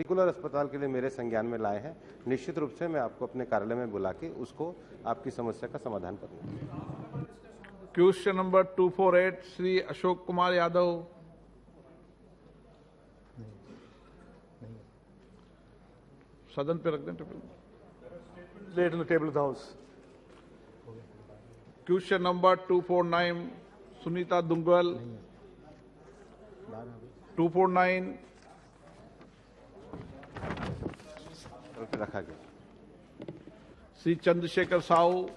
Particular अस्पताल के लिए मेरे संज्ञान में लाए हैं। निश्चित रूप से मैं आपको अपने कार्यालय में बुला के उसको आपकी समस्या का समाधान करूंगा। Question number 248 Shri Ashok Kumar Yadav. सदन पे रख दें table house. Question number 249 Sunita Duggal. 249 रखा गया। श्री चंद्रशेखर साहू।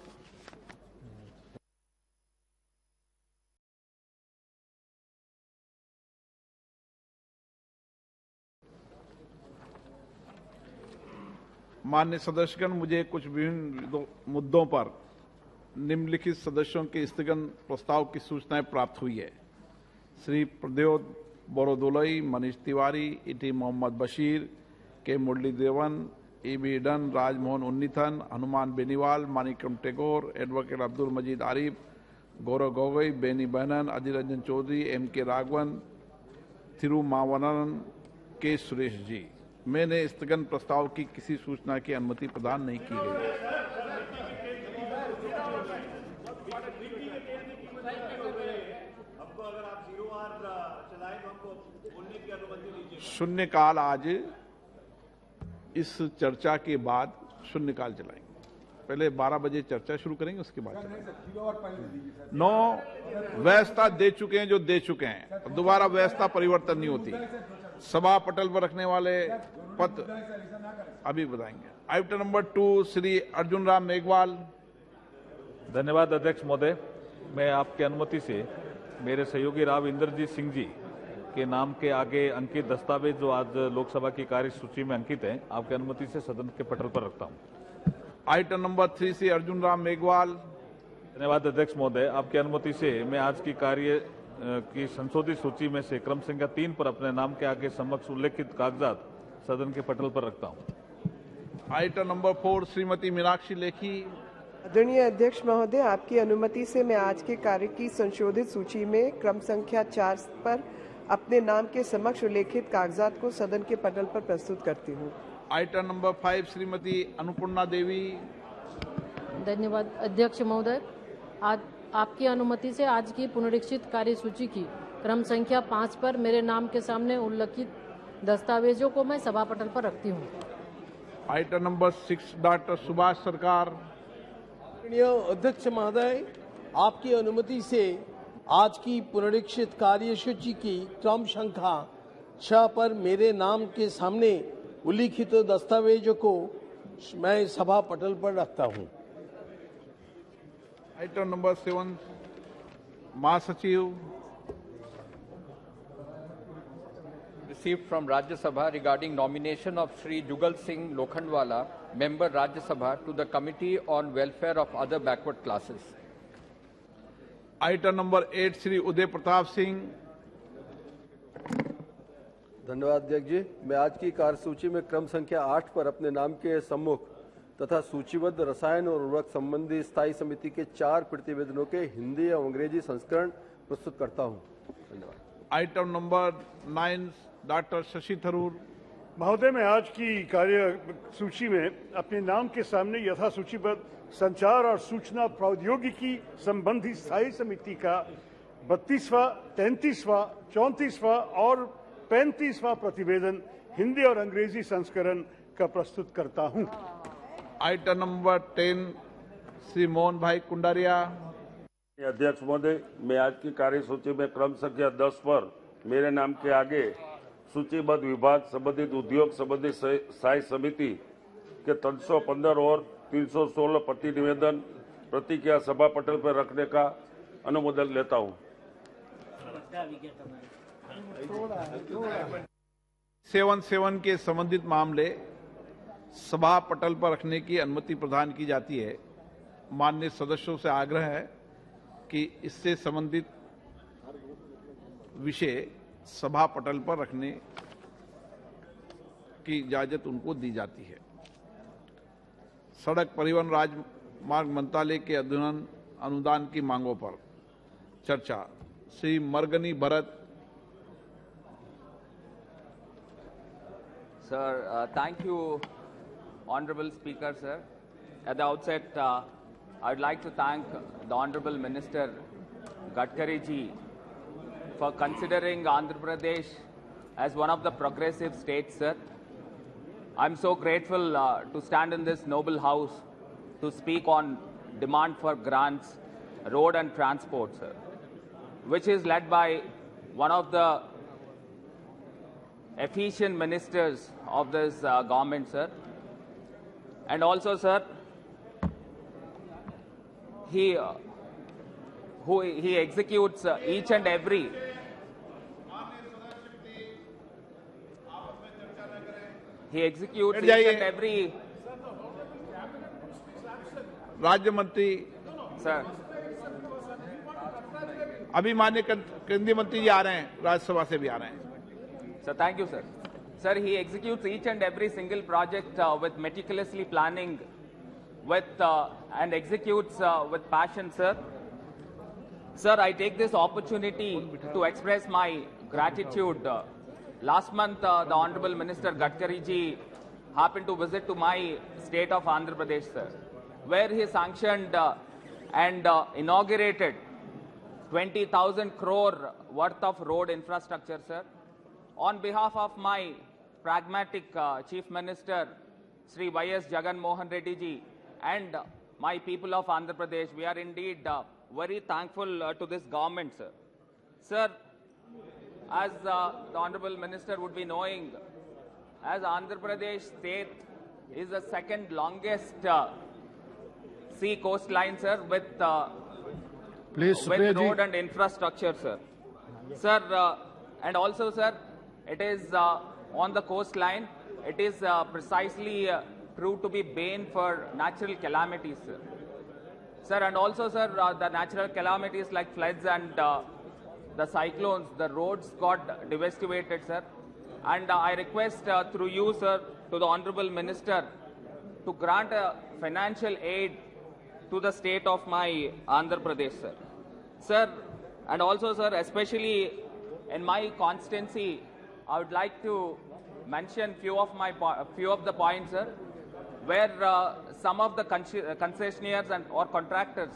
माननीय सदस्यगण, मुझे कुछ विभिन्न मुद्दों पर निम्नलिखित सदस्यों के स्थगन प्रस्ताव की सूचनाएं प्राप्त हुई है। श्री प्रद्योत बोरोदोलई, मनीष तिवारी, इटी मोहम्मद बशीर, के मुरली देवन, बी डन, राजमोहन उन्नीथन, हनुमान बेनीवाल, मानिकम टेगोर, एडवोकेट अब्दुल मजीद आरिफ, गौरव गोगोई, बेनी बहनन, अधीर रंजन चौधरी, के राघवन, थिरुमावनन, के सुरेश जी। मैंने स्थगन प्रस्ताव की किसी सूचना की अनुमति प्रदान नहीं की गई। शून्यकाल आज इस चर्चा के बाद शून्यकाल चलाएंगे। पहले 12 बजे चर्चा शुरू करेंगे, उसके बाद चलाएंगे। 9 व्यवस्था दे चुके हैं जो दे चुके हैं, दोबारा व्यवस्था परिवर्तन नहीं होती। सभा पटल पर रखने वाले पद अभी बताएंगे। Item number 2 Shri Arjun Ram Meghwal. धन्यवाद अध्यक्ष महोदय। मैं आपकी अनुमति से मेरे सहयोगी राव इंद्रजीत सिंह जी के नाम के आगे अंकित दस्तावेज जो आज लोकसभा की कार्य सूची में अंकित हैं, आपकी अनुमति से सदन के पटल पर रखता हूं। आइटम नंबर 3 से अर्जुन राम मेघवाल। धन्यवाद अध्यक्ष महोदय। आपकी अनुमति से मैं आज की कार्य की संशोधित सूची में से क्रम संख्या 3 पर अपने नाम के आगे समक्ष उल्लेखित कागजात सदन के पटल पर रखता हूं। Item number 4 Shrimati Meenakshi Lekhi. आदरणीय अध्यक्ष महोदय, आपकी अनुमति से मैं आज के कार्य की संशोधित सूची में क्रम संख्या 4 पर अपने नाम के समक्ष उल्लेखित कागजात को सदन के पटल पर प्रस्तुत करती हूँ। आइटम नंबर 5 श्रीमती अन्नपूर्णा देवी। धन्यवाद अध्यक्ष महोदय। आज आपकी अनुमति से आज की पुनरीक्षित कार्य सूची की क्रम संख्या 5 पर मेरे नाम के सामने उल्लेखित दस्तावेजों को मैं सभा पटल पर रखती हूँ। आइटम नंबर 6 डॉक्टर सुभाष सरकार। अध्यक्ष महोदय, आपकी अनुमति से आज की पुनरीक्षित कार्यसूची की क्रम संख्या 6 पर मेरे नाम के सामने उल्लिखित दस्तावेजों को मैं सभा पटल पर रखता हूं। आइटम नंबर 7 महासचिव। Received from Rajya Sabha regarding nomination of Shri Jugal Singh Lokhandwala, member Rajya Sabha, to the Committee on Welfare of Other Backward Classes. Item number 8 Shri Uday Pratap Singh. धन्यवाद अध्यक्ष जी। मैं आज की कार्यसूची में क्रम संख्या 8 पर अपने नाम के सम्मुख तथा सूचीबद्ध रसायन और उर्वरक संबंधी स्थायी समिति के 4 प्रतिवेदनों के हिंदी एवं अंग्रेजी संस्करण प्रस्तुत करता हूं। धन्यवाद। Item number 9 doctor Shashi Tharoor. महोदय, मैं आज की कार्य सूची में अपने नाम के सामने यथा सूचीबद्ध संचार और सूचना प्रौद्योगिकी संबंधी स्थायी समिति का 32वां, 33वां, 34वां और 35वां प्रतिवेदन हिंदी और अंग्रेजी संस्करण का प्रस्तुत करता हूं। आइटम नंबर 10 श्री मोहन भाई कुंडारिया। अध्यक्ष महोदय, मैं आज की कार्यसूची में क्रम संख्या 10 पर मेरे नाम के आगे सूचीबद्ध विभाग संबंधित उद्योग संबंधी स्थायी समिति के 315 और 316 प्रतिनिवेदन प्रतिक्रिया सभा पटल पर रखने का अनुमोदन लेता हूं। 7 के संबंधित मामले सभा पटल पर रखने की अनुमति प्रदान की जाती है। माननीय सदस्यों से आग्रह है कि इससे संबंधित विषय सभा पटल पर रखने की इजाजत उनको दी जाती है। सड़क परिवहन राजमार्ग मंत्रालय के अनुदान की मांगों पर चर्चा। Shri मरगनी Bharat. Sir, thank you, Honorable Speaker, sir. At the outset, I would like to thank the Honorable Minister Gadkari ji for considering Andhra Pradesh as one of the progressive states, sir. I'm so grateful to stand in this noble house to speak on demand for grants, road and transport, sir, which is led by one of the efficient ministers of this government, sir. And also, sir, he executes each and every राज्य मंत्री sir अभी माननीय केंद्रीय मंत्री जी आ रहे हैं, राज्यसभा से भी आ रहे हैं. Sir, thank you, sir. Sir, he executes each and every single project with meticulously planning, and executes with passion, sir. Sir, I take this opportunity to express my gratitude. Last month, the Honorable Minister Gadkari ji happened to visit to my state of Andhra Pradesh, sir, where he sanctioned and inaugurated 20,000 crore worth of road infrastructure, sir. On behalf of my pragmatic Chief Minister, Sri Y.S. Jagan Mohan Reddy ji, and my people of Andhra Pradesh, we are indeed very thankful to this government, sir. Sir, as the Honorable Minister would be knowing, as Andhra Pradesh state is the second longest sea coastline, sir, with road and infrastructure, sir. Sir, and also, sir, it is on the coastline. It is precisely proved to be bane for natural calamities, sir. Sir, and also, sir, the natural calamities like floods and the cyclones, the roads got devastated, sir. And I request through you, sir, to the Honorable Minister to grant financial aid to the state of my Andhra Pradesh, sir. Sir, and also, sir, especially in my constituency, I would like to mention few of the points, sir, where some of the concessionaires or contractors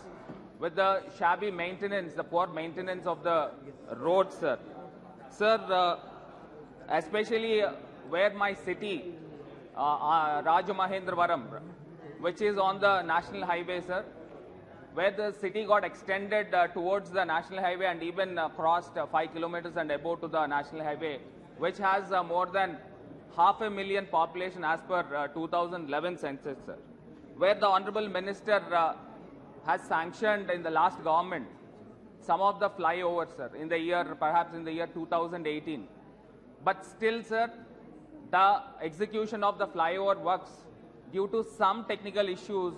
with the shabby maintenance, the poor maintenance of the roads, sir. Sir, especially where my city, Rajamahendravaram, which is on the national highway, sir, where the city got extended towards the national highway and even crossed 5 kilometers and above to the national highway, which has more than 500,000 population as per 2011 census, sir, where the Honorable Minister has sanctioned in the last government some of the flyovers, sir, in the year, perhaps in the year 2018. But still, sir, the execution of the flyover works, due to some technical issues,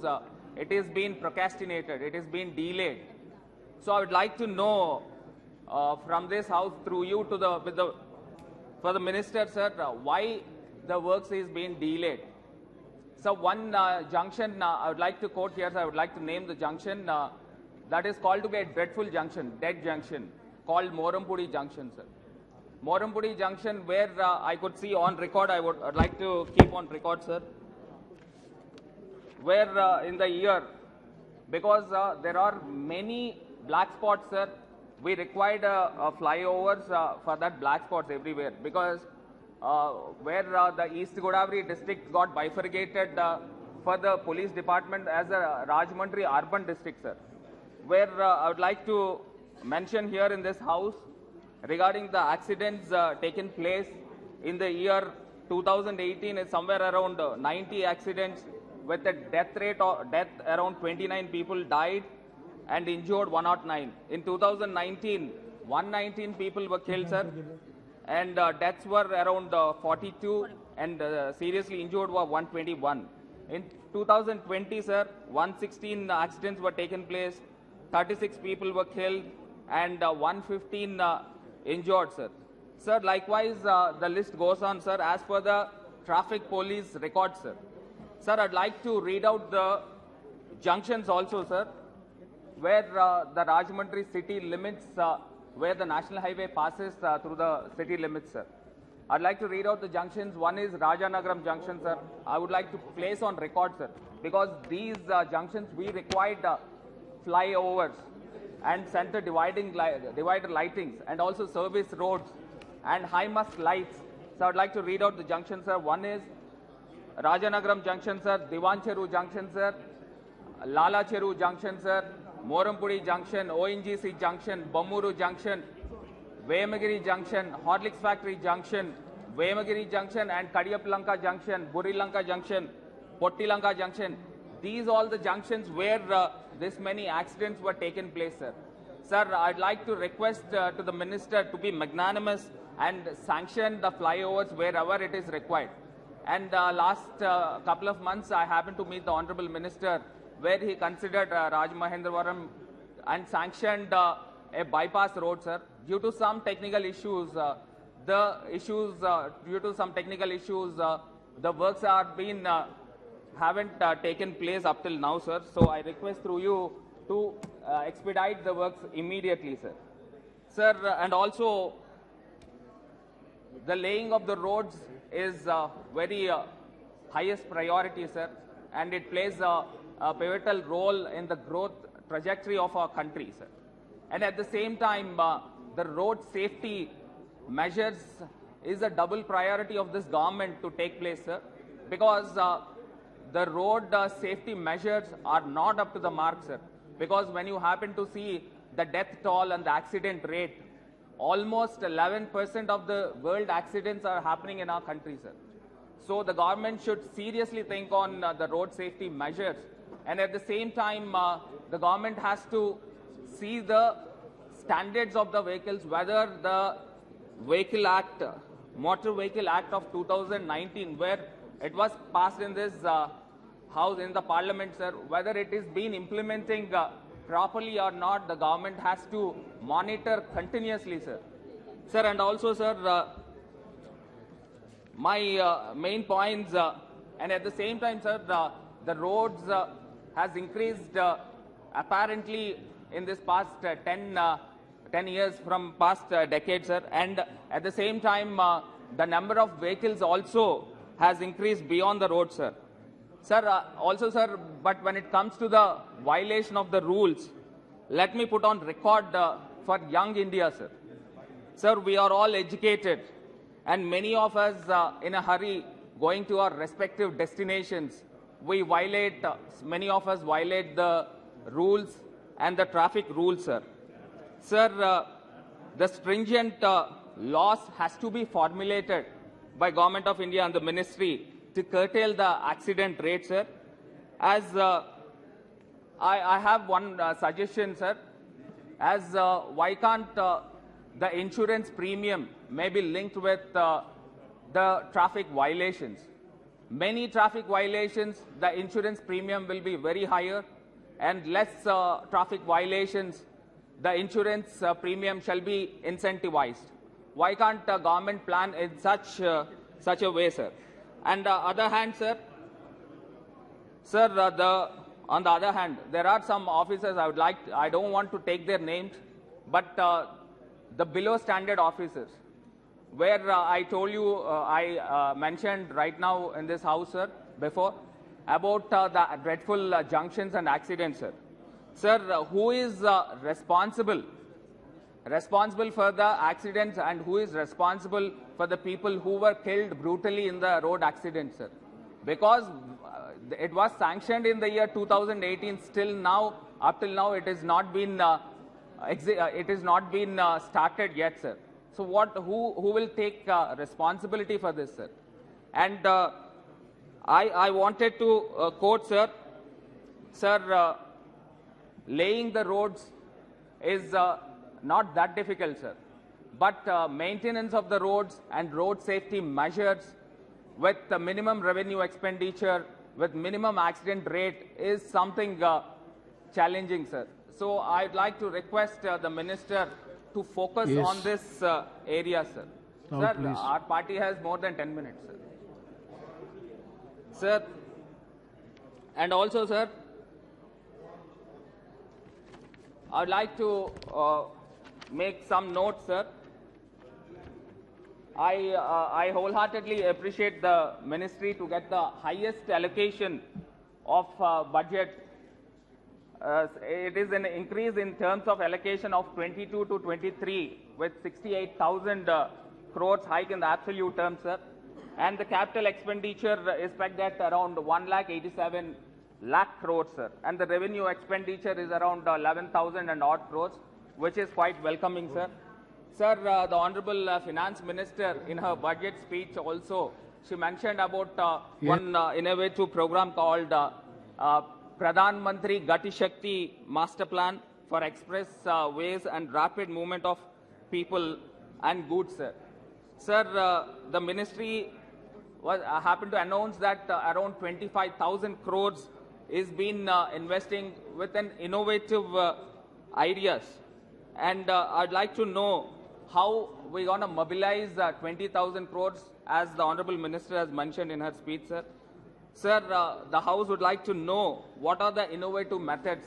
it is being procrastinated, it is being delayed. So I would like to know from this house, through you to for the minister, sir, why the works is being delayed. So one junction I would like to quote here, I would like to name the junction that is called to be a dreadful junction, dead junction, called Morampudi Junction, sir. Morampudi Junction, where I could see on record, I'd like to keep on record, sir, where in the year, because there are many black spots, sir, we required flyovers for that black spots everywhere, because where the East Godavari district got bifurcated for the police department as a Rajahmundry urban district, sir, where I would like to mention here in this house regarding the accidents taken place in the year 2018 is somewhere around 90 accidents with a death around 29 people died and injured 109. In 2019, 119 people were killed, sir, and deaths were around 42 and seriously injured were 121. In 2020, sir, 116 accidents were taken place, 36 people were killed and 115 injured, sir. Sir, likewise, the list goes on, sir, as per the traffic police records, sir. Sir, I'd like to read out the junctions also, sir, where the Rajahmundry city limits, where the national highway passes through the city limits, sir. I'd like to read out the junctions. One is Rajanagaram junction, sir. I would like to place on record, sir, because these junctions, we required flyovers and center divider lightings and also service roads and high mast lights. So I'd like to read out the junctions, sir. One is Rajanagaram junction, sir, Divancheru junction, sir, Lala Cheru junction, sir, Morampudi junction, ONGC junction, Bamuru junction, Vemagiri junction, Horlicks factory junction, Vemagiri junction and Kadiyapalanka junction, Burilanka junction, Pottilanka junction. These all the junctions where this many accidents were taken place, sir. Sir, I'd like to request to the minister to be magnanimous and sanction the flyovers wherever it is required. And last couple of months, I happened to meet the Honorable Minister where he considered Rajmahendravaram and sanctioned a bypass road, sir. Due to some technical issues, the works haven't taken place up till now, sir. So I request through you to expedite the works immediately, sir. Sir, and also the laying of the roads is very highest priority, sir, and it plays a pivotal role in the growth trajectory of our country, sir. And at the same time, the road safety measures is a double priority of this government to take place, sir, because the road safety measures are not up to the mark, sir. Because when you happen to see the death toll and the accident rate, almost 11% of the world accidents are happening in our country, sir. So the government should seriously think on the road safety measures. And at the same time, the government has to see the standards of the vehicles, whether the Vehicle Act, Motor Vehicle Act of 2019, where it was passed in this house, in the parliament, sir, whether it is being implementing properly or not, the government has to monitor continuously, sir. Sir, and also, sir, my main points, and at the same time, sir, the roads has increased apparently in this past 10 years from past decades, sir, and at the same time, the number of vehicles also has increased beyond the road, sir. Sir, also, sir, but when it comes to the violation of the rules, let me put on record for young India, sir. Sir, we are all educated, and many of us in a hurry going to our respective destinations, we violate, many of us violate the rules and the traffic rules, sir. Sir, the stringent laws has to be formulated by Government of India and the Ministry to curtail the accident rate, sir. As I have one suggestion, sir. As why can't the insurance premium may be linked with the traffic violations? Many traffic violations, the insurance premium will be very higher, and less traffic violations, the insurance premium shall be incentivized. Why can't the government plan in such a way, sir? And other hand, sir, on the other hand, there are some officers I don't want to take their names, but the below standard officers, where I told you, I mentioned right now in this house, sir, before, about the dreadful junctions and accidents, sir. Sir, who is responsible for the accidents, and who is responsible for the people who were killed brutally in the road accidents, sir? Because it was sanctioned in the year 2018, still now, up till now, it has not been started yet, sir. So who will take responsibility for this, sir? And I wanted to quote, sir. Sir, laying the roads is not that difficult, sir. But maintenance of the roads and road safety measures with the minimum revenue expenditure, with minimum accident rate is something challenging, sir. So I'd like to request the minister to focus on this area, sir. Sir, please. Our party has more than 10 minutes, sir. Sir, and also, sir, I'd like to make some notes, sir. I wholeheartedly appreciate the ministry to get the highest allocation of budget. It is an increase in terms of allocation of 22 to 23 with 68,000 crores hike in the absolute terms, sir. And the capital expenditure is pegged at around 1,87,000 crores, sir. And the revenue expenditure is around 11,000 and odd crores, which is quite welcoming, sir. Sir, the Honorable Finance Minister in her budget speech also, she mentioned about one innovative program called Pradhan Mantri Gati Shakti Master Plan for express ways and rapid movement of people and goods, sir. Sir, the ministry happened to announce that around 25,000 crores is been investing with an innovative ideas. And I'd like to know how we're going to mobilize 20,000 crores as the Honorable Minister has mentioned in her speech, sir. Sir, the House would like to know what are the innovative methods,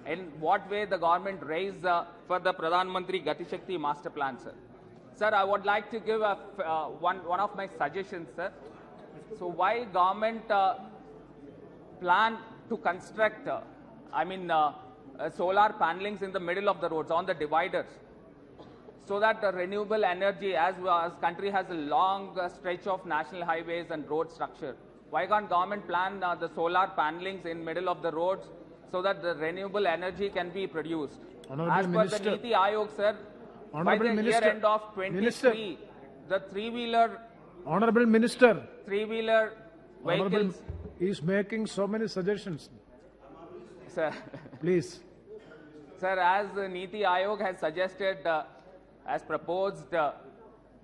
in what way the government raised for the Pradhan Mantri Gati Shakti Master Plan, sir. Sir, I would like to give one of my suggestions, sir. So why government plan to construct, solar panelings in the middle of the roads, on the dividers, so that the renewable energy, as country has a long stretch of national highways and road structure, why can't government plan the solar panelings in middle of the roads so that the renewable energy can be produced? Honorable As per Minister, the Niti Ayog, sir, Honorable by the Minister, year end of 23, the three-wheeler Honorable Minister, vehicles... is making so many suggestions. Sir, Please. sir, as the Niti Ayog has suggested, as proposed,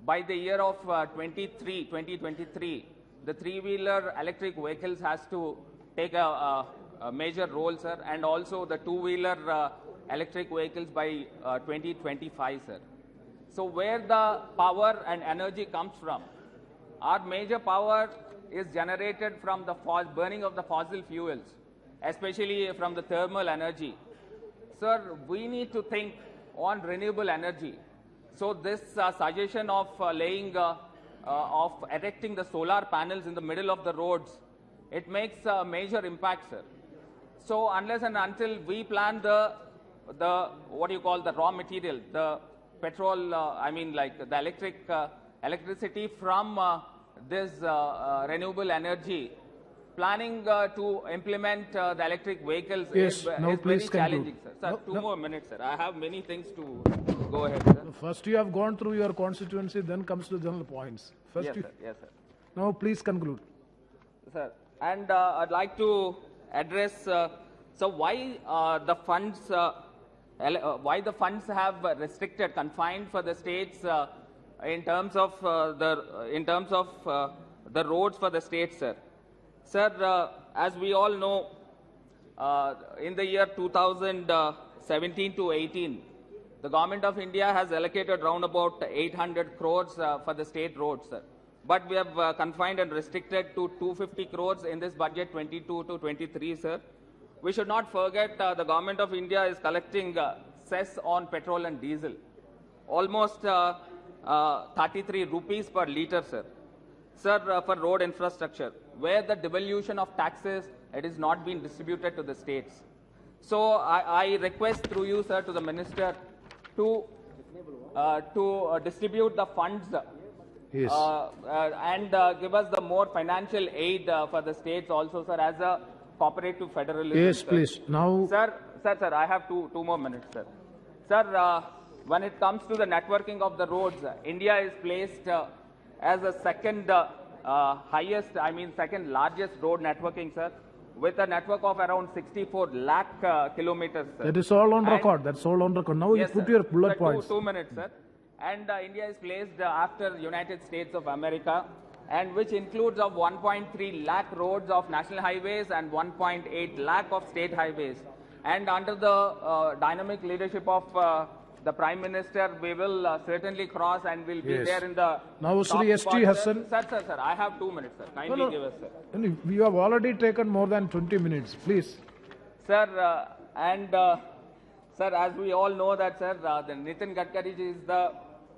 by the year of 2023, the three-wheeler electric vehicles has to take a major role, sir, and also the two-wheeler electric vehicles by 2025, sir. So where the power and energy comes from? Our major power is generated from the burning of the fossil fuels, especially from the thermal energy. Sir, we need to think on renewable energy. So this suggestion of erecting the solar panels in the middle of the roads, it makes a major impact, sir. So unless and until we plan the raw material, the petrol, the electricity from this renewable energy, planning to implement the electric vehicles is very challenging, sir. Sir, two more minutes, sir. I have many things to go ahead, sir. First you have gone through your constituency, then comes to general points. First Yes, sir. Now please conclude. Sir, and I'd like to address, so why the funds have confined for the states in terms of the roads for the states, sir. Sir, as we all know, in the year 2017 to 18, the Government of India has allocated round about 800 crores for the state roads, sir. But we have confined and restricted to 250 crores in this budget 22 to 23, sir. We should not forget the Government of India is collecting cess on petrol and diesel, almost 33 rupees per litre, sir. Sir, for road infrastructure, where the devolution of taxes, it is not being distributed to the states. So I request through you, sir, to the Minister to distribute the funds and give us the more financial aid for the states also, sir, as a cooperative federalism. Yes, sir. please. Now, Sir, I have two more minutes, sir. Sir, when it comes to the networking of the roads, India is placed as the second second largest road networking, sir, with a network of around 64 lakh kilometers, sir. that is all on record. That's all on record. Now Yes, you put sir. your bullet Sir, points. Two minutes, sir. And India is placed after United States of America, and which includes of 1.3 lakh roads of national highways and 1.8 lakh of state highways. And under the dynamic leadership of the Prime Minister, we will certainly cross and will be there in the Now, top Sri S.T. spot, Hassan. Sir, I have 2 minutes, sir. Kindly give us, sir. You have already taken more than 20 minutes. Please. Sir, sir, as we all know that, sir, the Nitin Gadkari is the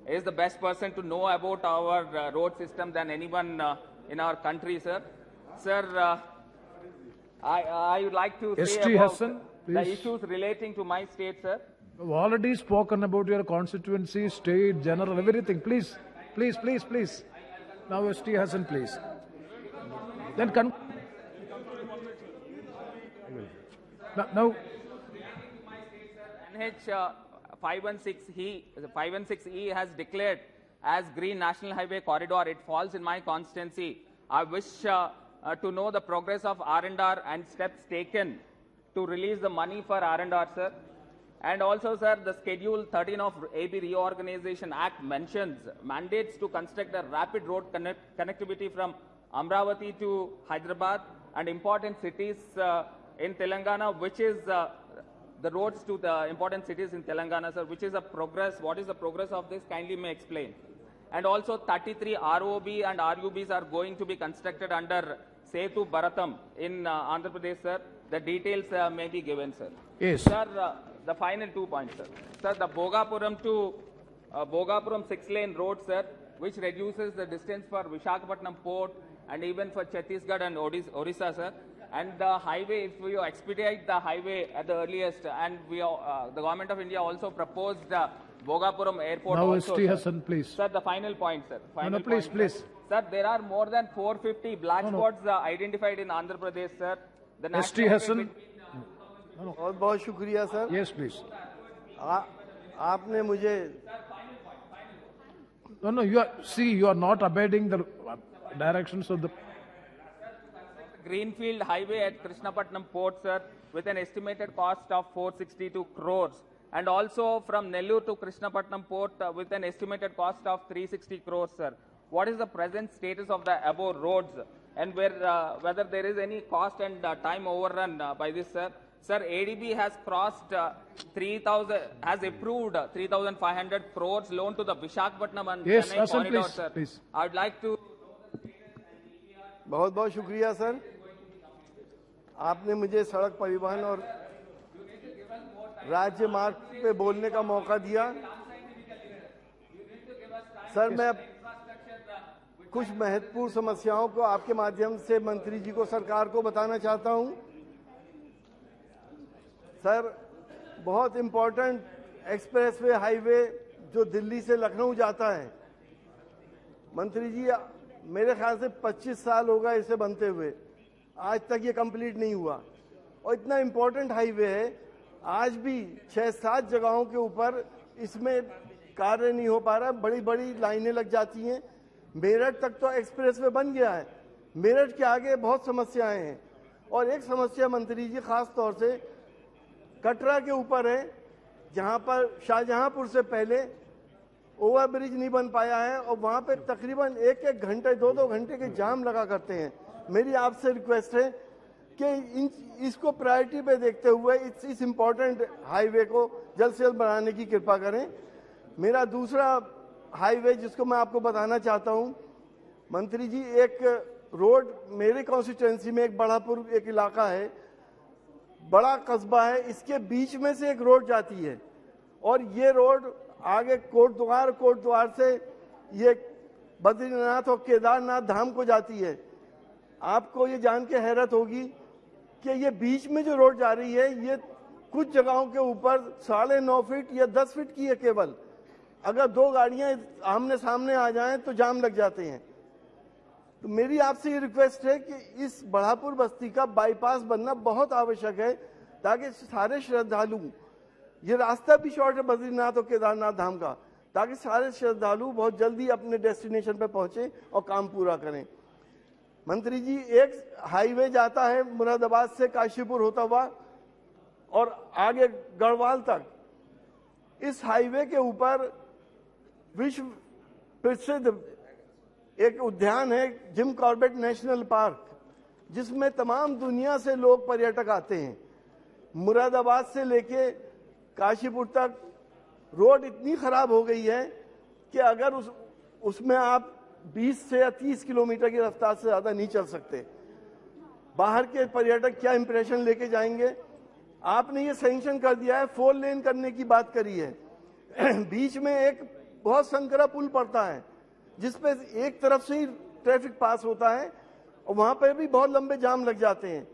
is the best person to know about our road system than anyone in our country, sir. Sir, I would like to say ST about Hassan, the please. issues relating to my state, sir. You've already spoken about your constituency, state, general, everything. Please, please, please, please. Now ST Hassan, please. Then now NH 516E has declared as Green National Highway Corridor. It falls in my constituency. I wish to know the progress of R&R and steps taken to release the money for R&R, sir. And also, sir, the Schedule 13 of AB Reorganization Act mandates to construct a rapid road connectivity from Amravati to Hyderabad and important cities in Telangana, which is the roads to the important cities in Telangana, sir, which is a progress. What is the progress of this? Kindly may explain. And also 33 ROB and RUBs are going to be constructed under Setu Bharatam in Andhra Pradesh, sir. The details may be given, sir. Yes. Sir, the final 2 points, sir. Sir, the Bhogapuram to Bhogapuram 6-lane road, sir, which reduces the distance for Visakhapatnam port and even for Chhattisgarh and Odisha, sir. And the highway, if we expedite the highway at the earliest, and the Government of India also proposed Bhogapuram airport now also, ST sir. Hassan, please. Sir, the final point, sir. Final please, point, please. Sir. Sir, there are more than 450 black spots identified in Andhra Pradesh, sir. The ST Hassan. बहुत बहुत शुक्रिया sir. Yes, please. आपने मुझे No, you are not obeying the directions of the. Greenfield Highway at Krishnapatnam Port, sir, with an estimated cost of 462 crores. And also from Nellore to Krishnapatnam Port with an estimated cost of 360 crores, sir. What is the present status of the above roads and whether there is any cost and time overrun by this, sir? Sir, ADB has crossed has approved 3,500 crores loan to the Visakhapatnam and Yes, Chennai Hassan, corridor, please, sir. please. I would like to. बहुत बहुत शुक्रिया sir. आपने मुझे सड़क परिवहन और राज्य मार्ग पे बोलने का मौका दिया. सर, मैं कुछ महत्वपूर्ण समस्याओं को आपके माध्यम से मंत्री जी को, सरकार को बताना चाहता हूं. सर, बहुत इंपॉर्टेंट एक्सप्रेसवे हाईवे जो दिल्ली से लखनऊ जाता है, मंत्री जी मेरे ख्याल से 25 साल हो गए इसे बनते हुए, आज तक ये कंप्लीट नहीं हुआ. और इतना इंपॉर्टेंट हाईवे है, आज भी 6-7 जगहों के ऊपर इसमें कार्य नहीं हो पा रहा. बड़ी बड़ी लाइनें लग जाती हैं. मेरठ तक तो एक्सप्रेसवे बन गया है, मेरठ के आगे बहुत समस्याएं हैं. और एक समस्या मंत्री जी खास तौर से कटरा के ऊपर है, जहां पर शाहजहांपुर से पहले ओवरब्रिज नहीं बन पाया है और वहां पे तकरीबन 1-1 घंटे 2-2 घंटे के जाम लगा करते हैं. मेरी आपसे रिक्वेस्ट है कि इसको प्रायोरिटी पे देखते हुए इस इम्पोर्टेंट हाईवे को जल्द से जल्द बनाने की कृपा करें. मेरा दूसरा हाईवे जिसको मैं आपको बताना चाहता हूं, मंत्री जी, एक रोड मेरे कॉन्स्टिट्यूएंसी में, एक बड़ापुर एक इलाका है, बड़ा कस्बा है, इसके बीच में से एक रोड जाती है और ये रोड आगे कोटद्वार से ये बद्रीनाथ और केदारनाथ धाम को जाती है. आपको ये जान के हैरत होगी कि ये बीच में जो रोड जा रही है, ये कुछ जगहों के ऊपर 9.5 फीट या 10 फीट की है केवल. अगर 2 गाड़ियां आमने सामने आ जाएं तो जाम लग जाते हैं. तो मेरी आपसे ये रिक्वेस्ट है कि इस बढ़ापुर बस्ती का बाईपास बनना बहुत आवश्यक है, ताकि सारे श्रद्धालु, ये रास्ता भी शॉर्ट है बद्रीनाथ और केदारनाथ धाम का, ताकि सारे श्रद्धालु बहुत जल्दी अपने डेस्टिनेशन पे पहुंचे और काम पूरा करें. मंत्री जी, एक हाईवे जाता है मुरादाबाद से काशीपुर होता हुआ और आगे गढ़वाल तक. इस हाईवे के ऊपर विश्व प्रसिद्ध एक उद्यान है, जिम कॉर्बेट नेशनल पार्क, जिसमें तमाम दुनिया से लोग पर्यटक आते हैं. मुरादाबाद से लेके काशीपुर तक रोड इतनी खराब हो गई है कि अगर उसमें आप 20 से या 30 किलोमीटर की रफ्तार से ज्यादा नहीं चल सकते. बाहर के पर्यटक क्या इंप्रेशन लेके जाएंगे? आपने ये सैंक्शन कर दिया है, 4 लेन करने की बात करी है. बीच में एक बहुत संकरा पुल पड़ता है जिसपे एक तरफ से ही ट्रैफिक पास होता है और वहां पर भी बहुत लंबे जाम लग जाते हैं।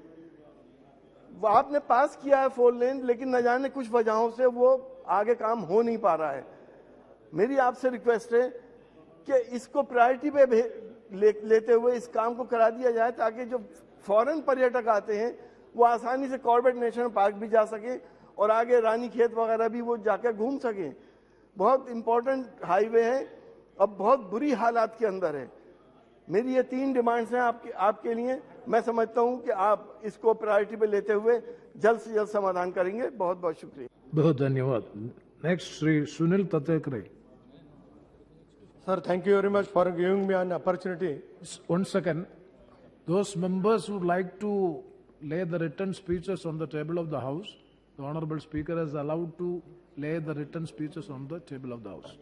आपने पास किया है 4 लेन, लेकिन न जाने कुछ वजहों से वो आगे काम हो नहीं पा रहा है। मेरी आपसे रिक्वेस्ट है कि इसको प्रायोरिटी पे लेते हुए इस काम को करा दिया जाए ताकि जो फॉरेन पर्यटक आते हैं वो आसानी से कॉर्बेट नेशनल पार्क भी जा सके और आगे रानी खेत वगैरह भी वो जाकर घूम सकें। बहुत इंपॉर्टेंट हाईवे है, अब बहुत बुरी हालात के अंदर है। मेरी ये 3 डिमांड्स हैं आपके लिए। मैं समझता हूं कि आप इसको प्रायोरिटी पे लेते हुए जल्द से जल्द समाधान करेंगे। बहुत बहुत शुक्रिया। बहुत धन्यवाद। Next Shri Sunil Tatkare. Sir, thank you very much for giving me an opportunity. 1 second. Those members who would like to lay the written speeches on the table of the House, the Honorable Speaker is allowed to lay the written speeches on the table of the House.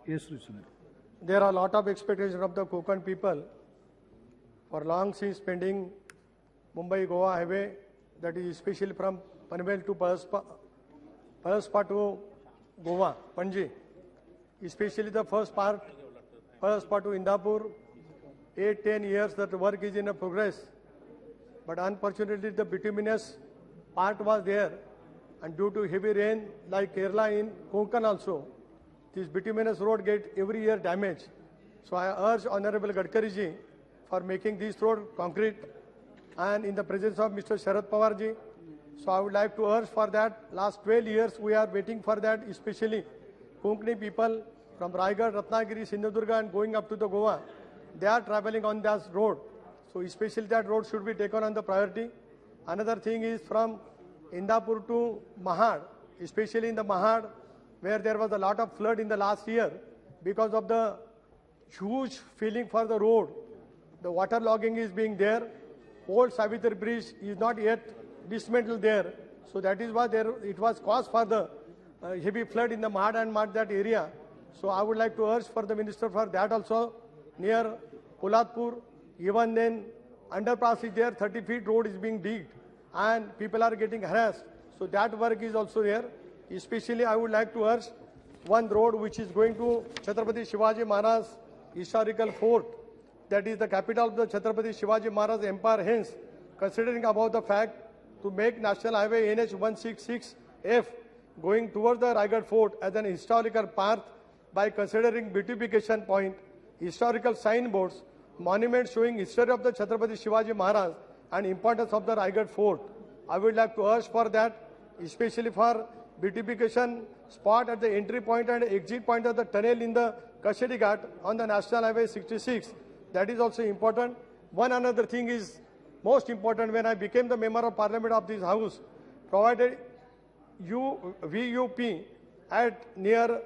Yes, Sri Sunil. There are a lot of expectations of the Konkan people for long since pending Mumbai-Goa highway, that is especially from Panvel to Palaspa to Goa, Panji. Especially the first part to Indapur, 8-10 years that work is in a progress. But unfortunately the bituminous part was there, and due to heavy rain like Kerala in Konkan also, this bituminous road get every year damaged. So I urge Honorable Gadkari ji for making this road concrete, and in the presence of Mr. Sharad Pawar ji. So I would like to urge for that. Last 12 years we are waiting for that, especially Konkani people from Raigad, Ratnagiri, Sindhudurga and going up to the Goa, they are traveling on that road. So especially that road should be taken on the priority. Another thing is from Indapur to Mahad, especially in the Mahad where there was a lot of flood in the last year because of the huge filling for the road. The water logging is being there. Old Savitri Bridge is not yet dismantled there. So that is why it was cause for the heavy flood in the Mahad and that area. So I would like to urge for the minister for that also. Near Polatpur, even then underpass is there, 30 feet road is being digged and people are getting harassed. So that work is also there. Especially I would like to urge one road which is going to Chhatrapati Shivaji Maharaj Historical Fort. That is the capital of the Chhatrapati Shivaji Maharaj Empire. Hence, considering about the fact to make National Highway NH 166F going towards the Raigad Fort as an historical path by considering beautification point, historical signboards, monuments showing history of the Chhatrapati Shivaji Maharaj and importance of the Raigad Fort. I would like to urge for that, especially for beautification spot at the entry point and exit point of the tunnel in the Kashedi Ghat on the National Highway 66. That is also important. One another thing is most important. When I became the member of parliament of this house, provided VUP at near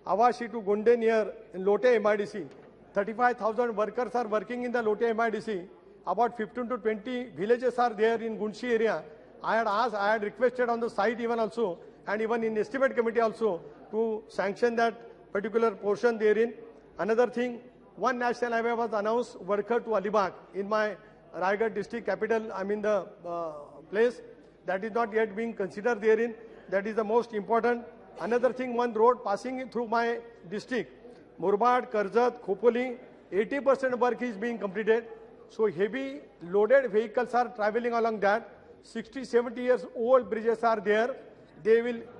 Avashi to Gunde near Lote MIDC. 35,000 workers are working in the Lote MIDC. About 15 to 20 villages are there in Gunshi area. I had requested on the site even also, and even in estimate committee also, to sanction that particular portion therein. Another thing, one national highway was announced, worker to Alibag in my Raigad district capital, I mean the place. That is not yet being considered therein. That is the most important. Another thing, one road passing through my district, Murbad, Karjat, Khopoli, 80% work is being completed. So heavy loaded vehicles are traveling along that. 60, 70 years old bridges are there.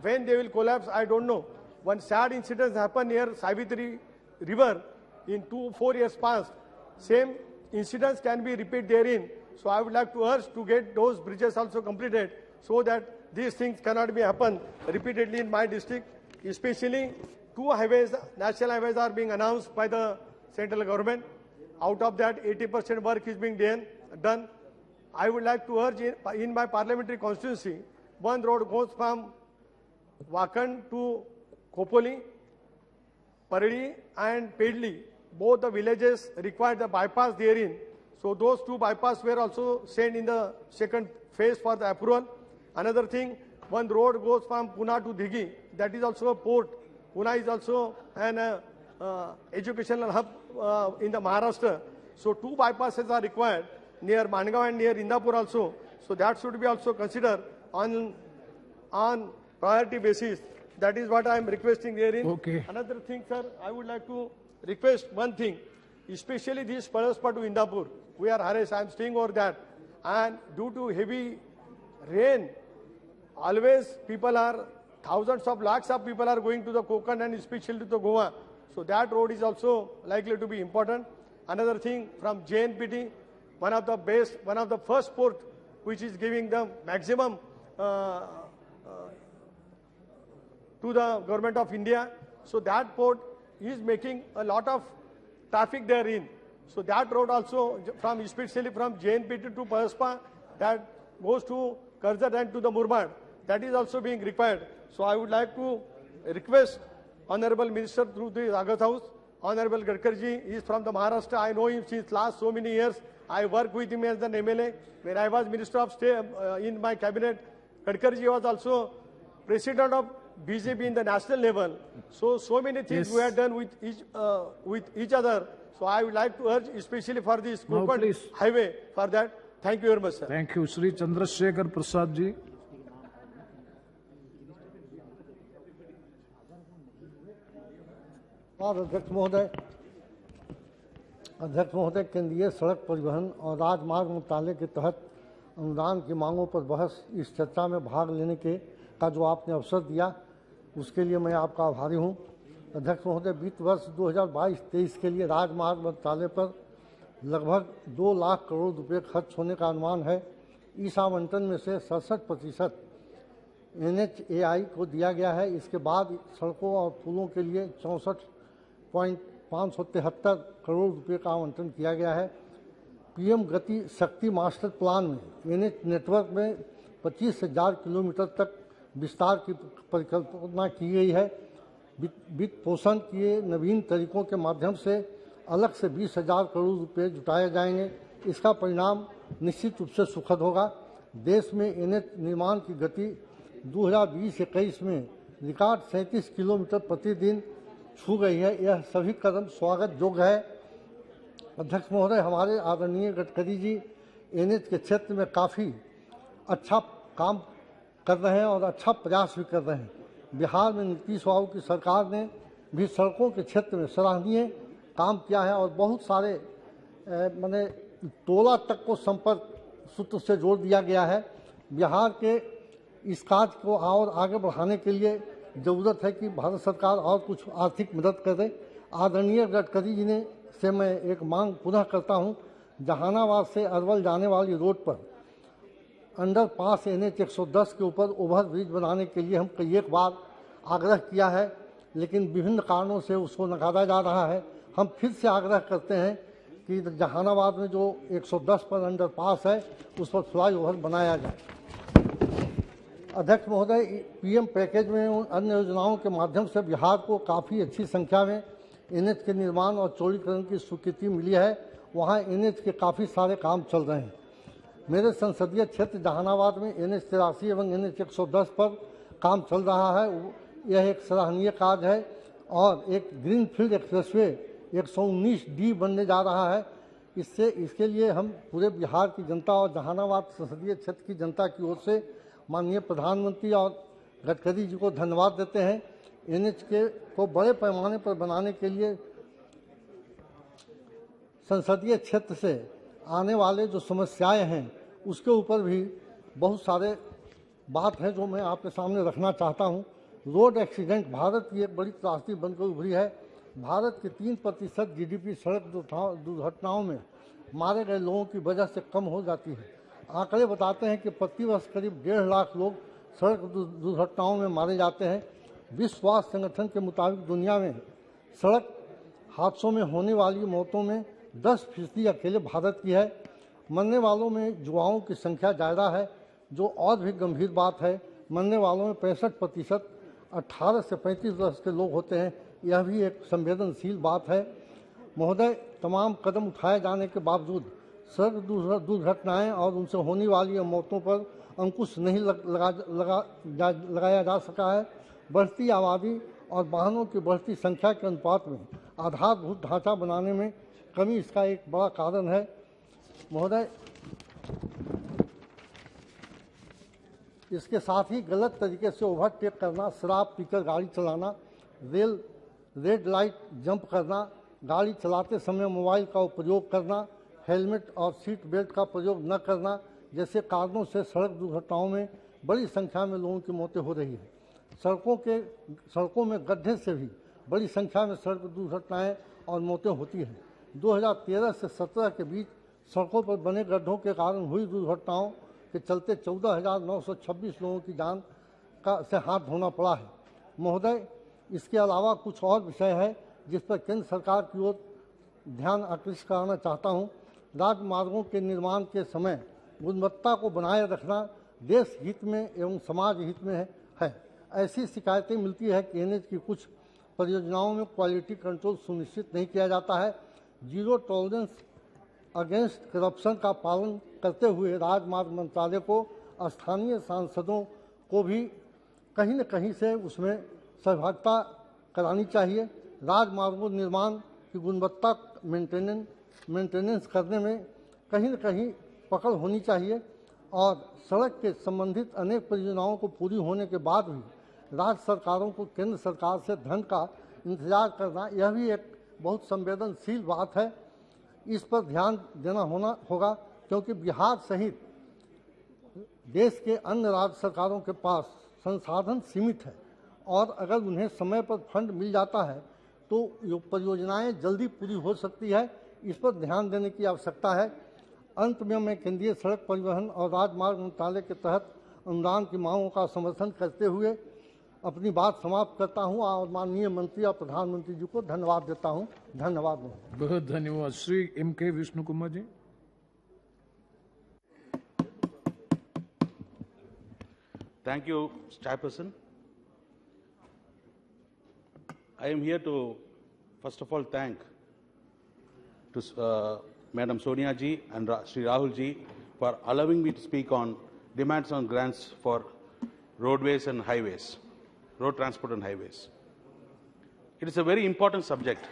When they will collapse, I don't know. One sad incident happened near Savitri River in 2-4 years past. Same incidents can be repeated therein. So I would like to urge to get those bridges also completed so that these things cannot be happen repeatedly in my district. Especially 2 highways, national highways are being announced by the central government. Out of that, 80% work is being done. I would like to urge in my parliamentary constituency, one road goes from Wakand to Khopoli, Paradi and Pedli. Both the villages require the bypass therein. So those 2 bypass were also sent in the second phase for the approval. Another thing, one road goes from Pune to Dighi. That is also a port. Pune is also an educational hub in the Maharashtra. So 2 bypasses are required near Mangaon and near Indapur also. So that should be also considered on priority basis. That is what I am requesting therein. Okay. Another thing, sir, I would like to request one thing, especially this Paraspa to Indapur. We are harassed. I am staying over that. And due to heavy rain, always people are, thousands of lakhs of people are going to the Konkan and especially to the Goa. So that road is also likely to be important. Another thing from JNPT, one of the best, one of the first port which is giving the maximum to the government of India. So that port is making a lot of traffic therein. So that road also from especially from JNPT to Paraspa that goes to Karjat and to the Murmad, that is also being required. So I would like to request Honorable Minister through the August House, Honorable Gadkarji is from the Maharashtra. I know him since last so many years. I worked with him as an MLA. When I was Minister of State in my cabinet, Gadkarji was also President of BJP in the national level. So many things we have done with each other. So I would like to urge, especially for this Konkan highway, for that. Thank you very much, sir. Thank you, Shri Chandrasekhar Prasad ji. अध्यक्ष महोदय, केंद्रीय सड़क परिवहन और राजमार्ग मंत्रालय के तहत अनुदान की मांगों पर बहस इस चर्चा में भाग लेने का जो आपने अवसर दिया उसके लिए मैं आपका आभारी हूं। अध्यक्ष महोदय, वित्त वर्ष 2022-23 के लिए राजमार्ग मंत्रालय पर लगभग 2 लाख करोड़ रुपए खर्च होने का अनुमान है। इस आवंटन में से 67% NHAI को दिया गया है। इसके बाद सड़कों और पुलों के लिए 64.573 करोड़ रुपए का आवंटन किया गया है। PM गति शक्ति मास्टर प्लान में NH नेटवर्क में 25,000 किलोमीटर तक विस्तार की परिकल्पना की गई है। वित्त पोषण किए नवीन तरीकों के माध्यम से अलग से 20,000 करोड़ रुपए जुटाए जाएंगे। इसका परिणाम निश्चित रूप से सुखद होगा। देश में NH निर्माण की गति 2020-21 में रिकॉर्ड 37 किलोमीटर प्रतिदिन छू गई है। यह सभी कदम स्वागत योग्य है। अध्यक्ष महोदय, हमारे आदरणीय गडकरी जी NH के क्षेत्र में काफ़ी अच्छा काम कर रहे हैं और अच्छा प्रयास भी कर रहे हैं। बिहार में नीतीश बाबू की सरकार ने भी सड़कों के क्षेत्र में सराहनीय काम किया है और बहुत सारे माने टोला तक को संपर्क सूत्र से जोड़ दिया गया है। बिहार के इस कार्य को और आगे बढ़ाने के लिए ज़रूरत है कि भारत सरकार और कुछ आर्थिक मदद करे। आदरणीय गडकरी जी ने से मैं एक मांग पुनः करता हूं, जहानाबाद से अरवल जाने वाली रोड पर अंडरपास NH 110 के ऊपर ओवर ब्रिज बनाने के लिए हम कई एक बार आग्रह किया है, लेकिन विभिन्न कारणों से उसको नकारा जा रहा है। हम फिर से आग्रह करते हैं कि जहानाबाद में जो 110 पर अंडरपास है उस पर फ्लाईओवर बनाया जाए। अध्यक्ष महोदय, PM पैकेज में अन्य योजनाओं के माध्यम से बिहार को काफ़ी अच्छी संख्या में NH के निर्माण और चौड़ीकरण की स्वीकृति मिली है। वहाँ NH के काफ़ी सारे काम चल रहे हैं। मेरे संसदीय क्षेत्र जहानाबाद में NH 83 एवं NH 110 पर काम चल रहा है। यह एक सराहनीय कार्य है और एक ग्रीनफील्ड एक्सप्रेसवे 119D बनने जा रहा है। इसके लिए हम पूरे बिहार की जनता और जहानाबाद संसदीय क्षेत्र की जनता की ओर से माननीय प्रधानमंत्री और गडकरी जी को धन्यवाद देते हैं। NH को बड़े पैमाने पर बनाने के लिए संसदीय क्षेत्र से आने वाले जो समस्याएं हैं उसके ऊपर भी बहुत सारे बात है जो मैं आपके सामने रखना चाहता हूं। रोड एक्सीडेंट भारत की एक बड़ी त्रासदी बनकर उभरी है। भारत के 3% GDP सड़क दुर्घटनाओं में मारे गए लोगों की वजह से कम हो जाती है। आंकड़े बताते हैं कि प्रति वर्ष करीब 1.5 लाख लोग सड़क दुर्घटनाओं में मारे जाते हैं। विश्व स्वास्थ्य संगठन के मुताबिक दुनिया में सड़क हादसों में होने वाली मौतों में 10% अकेले भारत की है। मरने वालों में युवाओं की संख्या ज़्यादा है, जो और भी गंभीर बात है। मरने वालों में 65% 18 से 35 वर्ष के लोग होते हैं। यह भी एक संवेदनशील बात है। महोदय, तमाम कदम उठाए जाने के बावजूद सड़क दुर्घटनाएं और उनसे होने वाली मौतों पर अंकुश नहीं लगाया जा सका है। बढ़ती आबादी और वाहनों की बढ़ती संख्या के अनुपात में आधारभूत ढांचा बनाने में कमी इसका एक बड़ा कारण है। महोदय, इसके साथ ही गलत तरीके से ओवरटेक करना, शराब पीकर गाड़ी चलाना, रेड लाइट जंप करना, गाड़ी चलाते समय मोबाइल का प्रयोग करना, हेलमेट और सीट बेल्ट का प्रयोग न करना जैसे कारणों से सड़क दुर्घटनाओं में बड़ी संख्या में लोगों की मौतें हो रही है। सड़कों में गड्ढे से भी बड़ी संख्या में सड़क दुर्घटनाएं और मौतें होती हैं। 2013 से 17 के बीच सड़कों पर बने गड्ढों के कारण हुई दुर्घटनाओं के चलते 14,926 लोगों की जान से हाथ धोना पड़ा है। महोदय, इसके अलावा कुछ और विषय है जिस पर केंद्र सरकार की ओर ध्यान आकृष्ट कराना चाहता हूँ। राजमार्गों के निर्माण के समय गुणवत्ता को बनाए रखना देश हित में एवं समाज हित में है। ऐसी शिकायतें मिलती है कि एनएच की कुछ परियोजनाओं में क्वालिटी कंट्रोल सुनिश्चित नहीं किया जाता है। जीरो टॉलरेंस अगेंस्ट करप्शन का पालन करते हुए राजमार्ग मंत्रालय को स्थानीय सांसदों को भी कहीं न कहीं से उसमें सहभागिता करानी चाहिए। राजमार्गों निर्माण की गुणवत्ता मेंटेनेंस करने में कहीं न कहीं पकड़ होनी चाहिए और सड़क के संबंधित अनेक परियोजनाओं को पूरी होने के बाद भी राज्य सरकारों को केंद्र सरकार से धन का इंतजार करना, यह भी एक बहुत संवेदनशील बात है। इस पर ध्यान देना होगा क्योंकि बिहार सहित देश के अन्य राज्य सरकारों के पास संसाधन सीमित है और अगर उन्हें समय पर फंड मिल जाता है तो ये परियोजनाएं जल्दी पूरी हो सकती है। इस पर ध्यान देने की आवश्यकता है। अंत में मैं केंद्रीय सड़क परिवहन और राजमार्ग मंत्रालय के तहत अनुदान की मांगों का समर्थन करते हुए अपनी बात समाप्त करता हूं और माननीय मंत्री और प्रधानमंत्री जी को धन्यवाद देता हूं। धन्यवाद। बहुत धन्यवाद। Shri M.K. Vishnu Kumar ji. Thank you, Chairperson. I am here to, first of all, thank to Madam Sonia ji and Sri Rahul ji for allowing me to speak on demands on grants for roadways and highways, road transport and highways. It is a very important subject.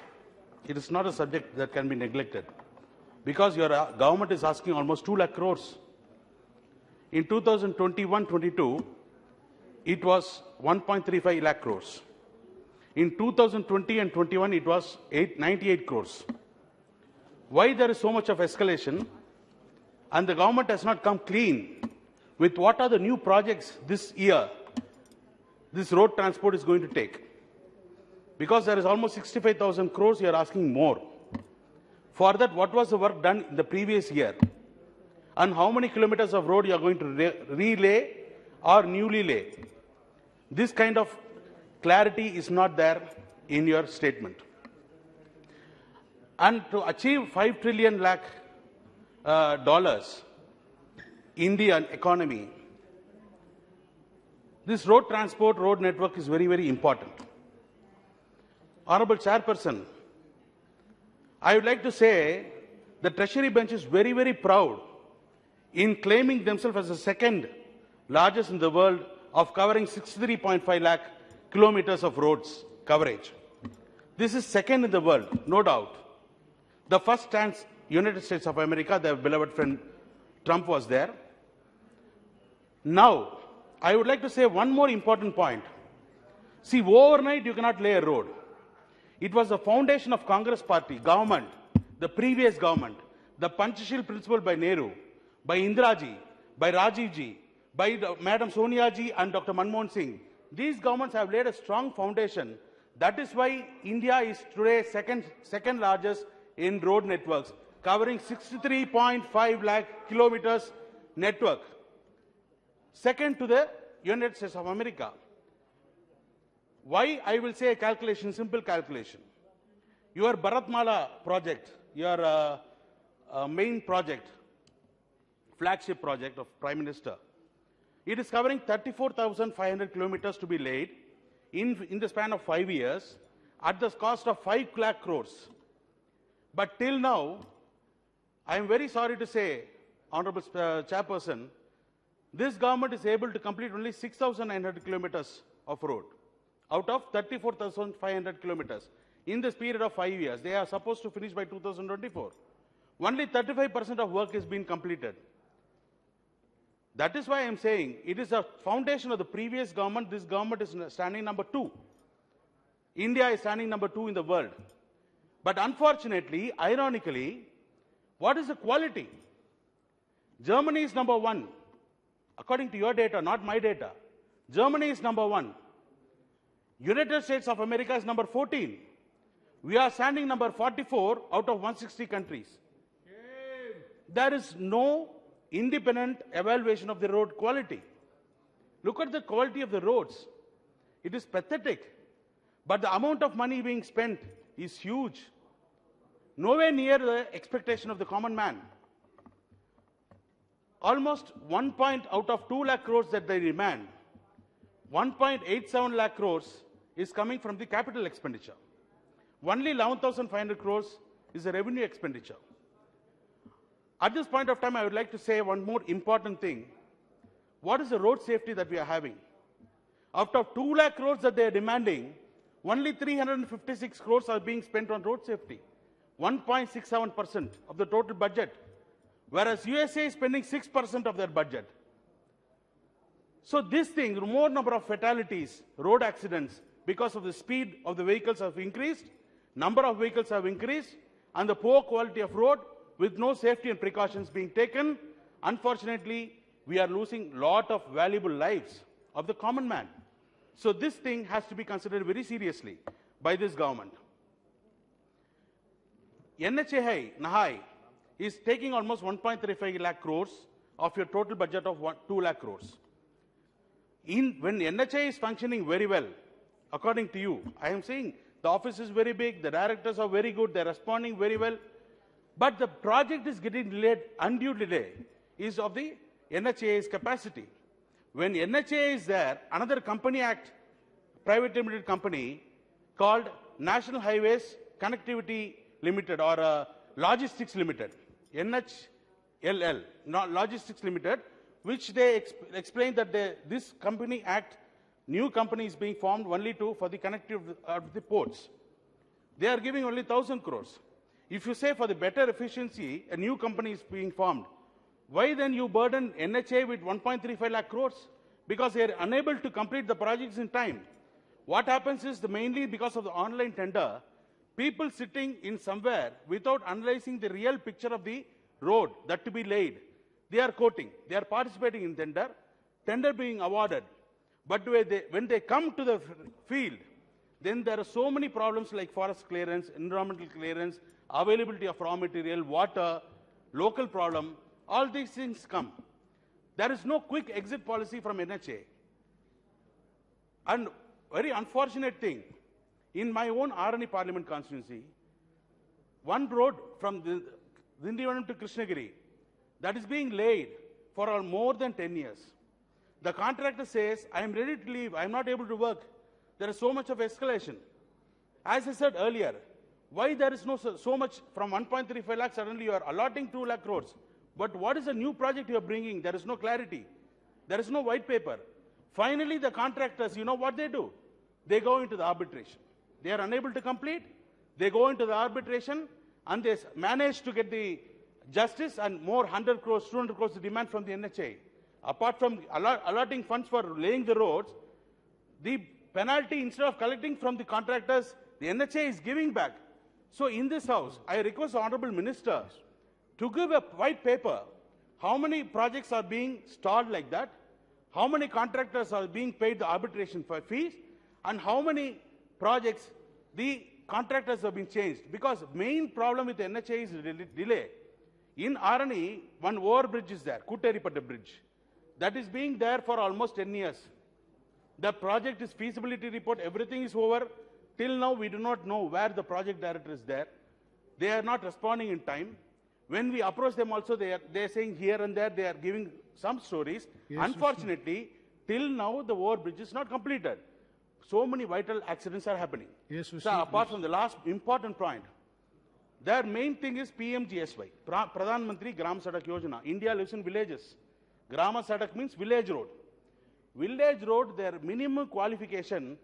It is not a subject that can be neglected because your government is asking almost 2 lakh crores. In 2021-22, it was 1.35 lakh crores. In 2020 and 21, it was 98 crores. Why there is so much of escalation and the government has not come clean with what are the new projects this year this road transport is going to take? Because there is almost 65,000 crores, you are asking more. For that, what was the work done in the previous year? And how many kilometers of road you are going to relay or newly lay? This kind of clarity is not there in your statement. And to achieve $5 trillion Indian economy, this road transport, road network is very, very important. Honorable Chairperson, I would like to say the Treasury bench is very, very proud in claiming themselves as the second largest in the world of covering 63.5 lakh kilometers of roads coverage. This is second in the world, no doubt. The first stands United States of America, their beloved friend Trump was there. Now, I would like to say one more important point. See, overnight you cannot lay a road. It was the foundation of Congress party, government, the previous government, the Panchashil principle by Nehru, by Indira ji, by Rajiv ji, by Madam Sonia ji and Dr. Manmohan Singh. These governments have laid a strong foundation. That is why India is today second largest in road networks, covering 63.5 lakh kilometers network. Second to the United States of America. Why I will say a calculation, simple calculation. Your Bharatmala project, your main project, flagship project of Prime Minister, it is covering 34,500 kilometers to be laid in the span of 5 years at the cost of 5 lakh crores. But till now, I am very sorry to say, Honorable Chairperson, this government is able to complete only 6,900 kilometers of road out of 34,500 kilometers in this period of 5 years. They are supposed to finish by 2024. Only 35% of work is being completed. That is why I am saying it is a foundation of the previous government. This government is standing number 2. India is standing number 2 in the world. But unfortunately, ironically, what is the quality? Germany is number 1. According to your data, not my data. Germany is number 1. United States of America is number 14. We are standing number 44 out of 160 countries. There is no independent evaluation of the road quality. Look at the quality of the roads. It is pathetic. But the amount of money being spent is huge. Nowhere near the expectation of the common man. Almost 1 point out of 2 lakh crores that they demand, 1.87 lakh crores is coming from the capital expenditure. Only 11,500 crores is the revenue expenditure. At this point of time, I would like to say one more important thing. What is the road safety that we are having? Out of 2 lakh crores that they are demanding, only 356 crores are being spent on road safety. 1.67% of the total budget. Whereas USA is spending 6% of their budget. So this thing, more number of fatalities, road accidents, because of the speed of the vehicles have increased, number of vehicles have increased, and the poor quality of road with no safety and precautions being taken, unfortunately, we are losing a lot of valuable lives of the common man. So this thing has to be considered very seriously by this government. NHAI, Nahai, is taking almost 1.35 lakh crores of your total budget of 2 lakh crores. When NHAI is functioning very well, according to you, I am saying the office is very big, the directors are very good, they're responding very well, but the project is getting delayed, undue delay is of the NHAI's capacity. When NHAI is there, another company act, private limited company called National Highways Connectivity Limited or Logistics Limited, NHLL, Logistics Limited, which they explained that this company act, new company is being formed only for the connectivity of the ports. They are giving only 1,000 crores. If you say for the better efficiency, a new company is being formed, why then you burden NHA with 1.35 lakh crores? Because they are unable to complete the projects in time. What happens is mainly because of the online tender, people sitting in somewhere without analyzing the real picture of the road that to be laid, they are quoting, they are participating in tender being awarded. But when they come to the field, then there are so many problems like forest clearance, environmental clearance, availability of raw material, water, local problem, all these things come. There is no quick exit policy from NHA. And very unfortunate thing, in my own Arani Parliament constituency, one road from Dindivanam to Krishnagiri, that is being laid for more than 10 years. The contractor says, I am ready to leave, I am not able to work. There is so much of escalation. As I said earlier, why there is so much from 1.35 lakh, suddenly you are allotting 2 lakh crores. But what is the new project you are bringing? There is no clarity. There is no white paper. Finally, the contractors, you know what they do? They go into the arbitration. They are unable to complete. They go into the arbitration and they manage to get the justice and more 100 crores, 200 crores demand from the NHA. Apart from allotting funds for laying the roads, the penalty instead of collecting from the contractors, the NHA is giving back. So in this house, I request the Honorable Minister to give a white paper, how many projects are being stalled like that, how many contractors are being paid the arbitration fees, and how many projects the contractors have been changed. Because main problem with the NHA is delay. In Arani, one overbridge is there, Kutteripatta Bridge. That is being there for almost 10 years. The project is feasibility report, everything is over. Till now, we do not know where the project director is there. They are not responding in time. When we approach them also, they are saying here and there, they are giving some stories. Yes, unfortunately, till now, the overbridge is not completed. So many vital accidents are happening. Yes, so apart from the last important point, their main thing is PMGSY, Pradhan Mantri Gram Sadak Yojana. India lives in villages. Grama Sadak means village road. Village road, their minimum qualification,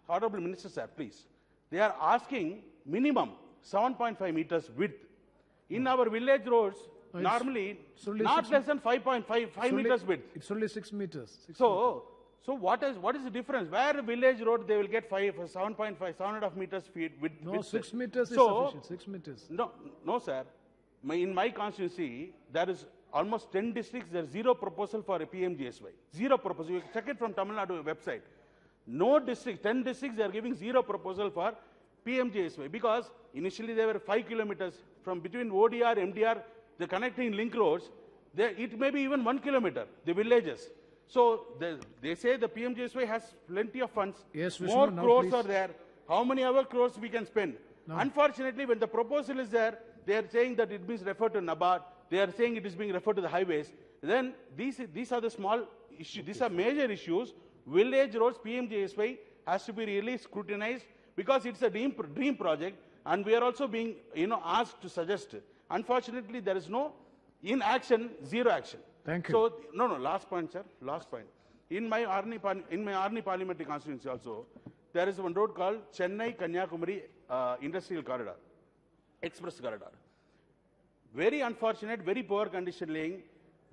Honorable Minister Sir, please, they are asking minimum 7.5 meters width. In our village roads, normally it's only not 6 less than 5.5 meters width. It's only 6 meters. 6 meters. So what is the difference? Where village road they will get 7.5 meters feet width. No, 6 meters is So, sufficient. 6 meters. No, sir. In my constituency, there is almost 10 districts. There is zero proposal for a PMGSY. Zero proposal. You check it from Tamil Nadu website. No district, 10 districts, they are giving zero proposal for PMGSY because initially they were 5 kilometers from between ODR, MDR, the connecting link roads. It may be even 1 kilometer, the villages. So they say the PMGSY has plenty of funds. Yes, Vishnu, more now crores please. are there. How many other crores we can spend? No. Unfortunately, when the proposal is there, they are saying that it is referred to NABARD. They are saying it is being referred to the highways. Then these are the small issues. These are major issues. Village roads, PMGSY has to be really scrutinized because it's a dream project, and we are also being asked to suggest. Unfortunately, there is no inaction, zero action. Thank you. So no, last point, sir. Last point. In my Arni parliamentary constituency also, there is one road called Chennai Kanyakumari Industrial Corridor, Express Corridor. Very unfortunate, very poor condition laying.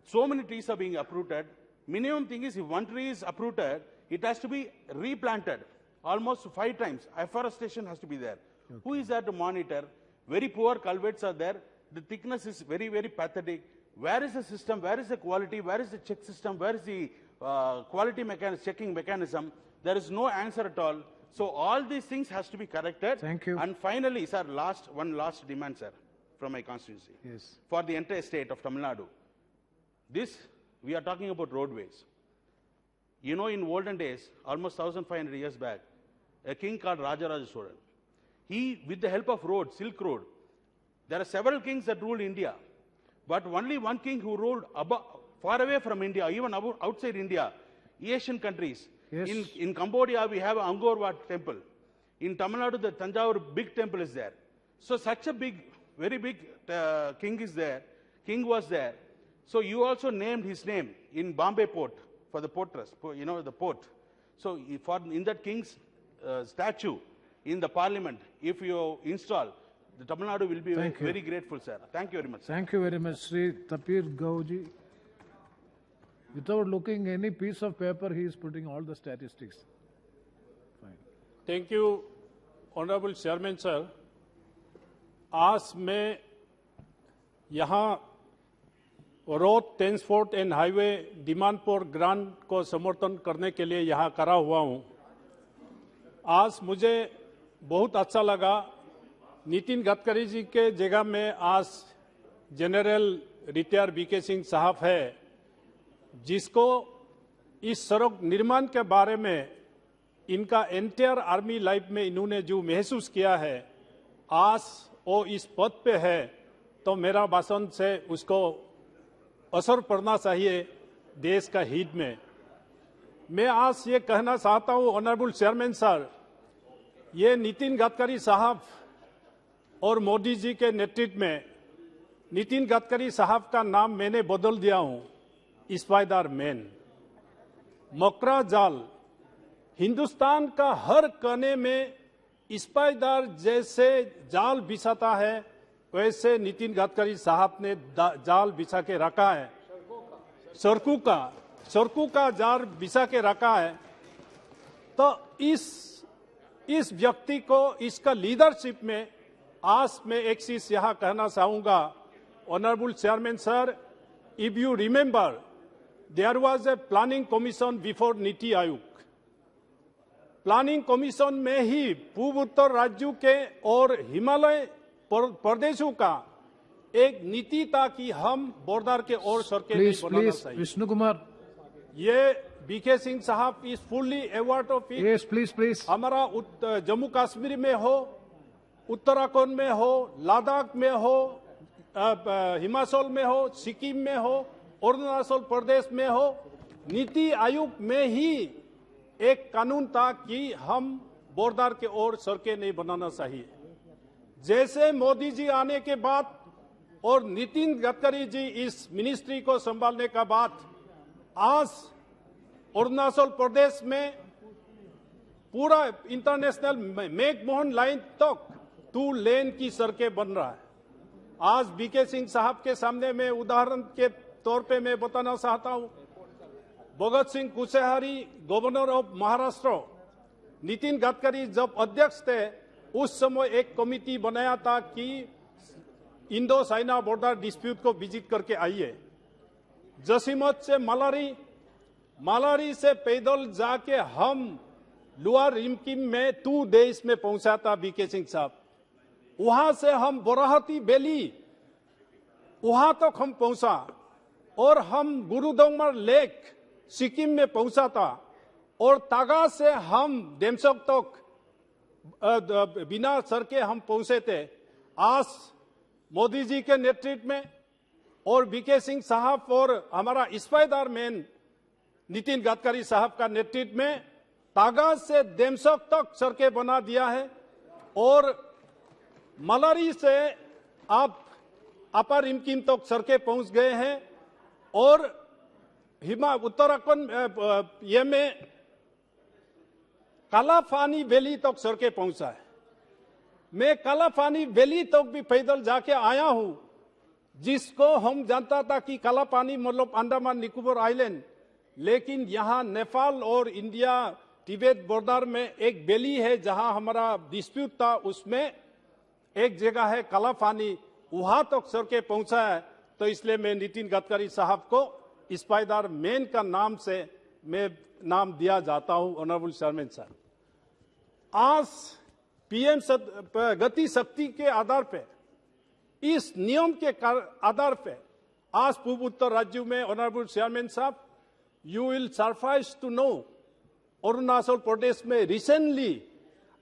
So many trees are being uprooted. Minimum thing is if one tree is uprooted, it has to be replanted almost 5 times. Afforestation has to be there. Okay. Who is there to monitor? Very poor culverts are there. The thickness is very, very pathetic. Where is the system? Where is the quality? Where is the check system? Where is the quality checking mechanism? There is no answer at all. So all these things has to be corrected. Thank you. And finally, sir, one last demand, sir, from my constituency. Yes. For the entire state of Tamil Nadu. We are talking about roadways. In olden days, almost 1,500 years back, a king called Rajaraja Cholan, he, with the help of road, Silk Road, there are several kings that ruled India, but only one king who ruled far away from India, even outside India, Asian countries. Yes. In Cambodia, we have Angkor Wat temple. In Tamil Nadu, the Tanjavur big temple is there. So such a very big king was there. So you also named his name in Bombay port for the port trust, the port. So in that king's statue in the parliament, if you install, the Tamil Nadu will be very grateful, sir. Thank you very much. Thank you very much, Sri Tapir Gauji. Without looking any piece of paper, he is putting all the statistics. Fine. Thank you, Honorable Chairman, sir. आज मैं यहाँ road transport and highway demand for grant को समर्थन करने के लिए यहाँ खड़ा हुआ हूँ। आज मुझे बहुत अच्छा लगा, नितिन गडकरी जी के जगह में आज जनरल रिटायर बीके सिंह साहब है, जिसको इस सड़क निर्माण के बारे में इनका एंटायर आर्मी लाइफ में इन्होंने जो महसूस किया है, आज वो इस पद पे है, तो मेरा भाषण से उसको असर पड़ना चाहिए देश का हित में। मैं आज ये कहना चाहता हूं, ऑनरेबल चेयरमैन सर, ये नितिन गडकरी साहब और मोदी जी के नेतृत्व में नितिन गडकरी साहब का नाम मैंने बदल दिया हूं, स्पाइडर मैन। मकरा जाल, हिंदुस्तान का हर कोने में स्पाइडर जैसे जाल बिछाता है, वैसे नितिन गडकरी साहब ने जाल बिछा के रखा है। सड़कों का जाल बिछा के रखा है। तो इस व्यक्ति को, इसका लीडरशिप में आज मैं एक चीज यहां कहना चाहूंगा, honourable chairman sir, if you remember, there was a planning commission before Niti Aayog. Planning commission में ही पूर्वोत्तर राज्यों के और हिमालय प्रदेशों का एक नीति था कि हम बॉर्डर के और सड़कें नहीं बनाना चाहिए। विष्णु कुमार, ये बीके सिंह साहब is fully aware of it. Yes, please. हमारा जम्मू कश्मीर में हो, उत्तराखंड में हो, लद्दाख में हो, हिमाचल में हो, सिक्किम में हो, अरुणाचल प्रदेश में हो, नीति आयोग में ही एक कानून था कि हम बॉर्डर के और सड़कें नहीं बनाना चाहिए। जैसे मोदी जी आने के बाद और नितिन गडकरी जी इस मिनिस्ट्री को संभालने का बाद, आज अरुणाचल प्रदेश में पूरा इंटरनेशनल मैकमोहन लाइन तक 2 लेन की सड़कें बन रहा है। आज बीके सिंह साहब के सामने मैं उदाहरण के तौर पे मैं बताना चाहता हूं, भगत सिंह कुशेहारी गवर्नर ऑफ महाराष्ट्र, नितिन गडकरी जब अध्यक्ष थे उस समय एक कमिटी बनाया था कि इंडो चाइना बॉर्डर डिस्प्यूट को विजिट करके आइए। जसीमत से मालारी से पैदल जाके हम लोअर रिमकिम में 2 डेज में पहुंचा था बीके सिंह साहब। वहां से हम बोराहती वैली वहां तक हम पहुंचा और हम गुरुदोंगमर लेक सिक्किम में पहुंचा था और तागा से हम डेमसोक तक बिना सर के हम पहुंचे थे। आज मोदी जी के नेतृत्व में और बीके सिंह साहब और हमारा इस्पाईदार मैन नितिन गडकरी साहब का नेतृत्व में तागा से डेमसोक तक सड़कें बना दिया है और मलारी से आप अपर रिमकिम तक सड़कें पहुंच गए हैं और उत्तराखंड ये में कालाफानी वैली तक सड़कें पहुंचा है। मैं कालाफानी वैली तक भी पैदल जाके आया हूं, जिसको हम जानता था कि काला पानी मतलब अंडमान निकोबार आइलैंड, लेकिन यहां नेपाल और इंडिया तिब्बत बॉर्डर में एक वैली है जहां हमारा डिस्प्यूट था, उसमें एक जगह है काला पानी, वहां तक सड़कें पहुंचा है। तो इसलिए मैं नितिन गडकरी साहब को इस्पाईदार मैन का नाम से मैं नाम दिया जाता हूं, ऑनरेबल चेयरमैन साहब। आज पीएम गति शक्ति के आधार पे, इस नियम के आधार पे आज पूर्व उत्तर राज्यों में ऑनरेबल चेयरमैन साहब, you will surprise to know Arunachal Pradesh में रिसेंटली,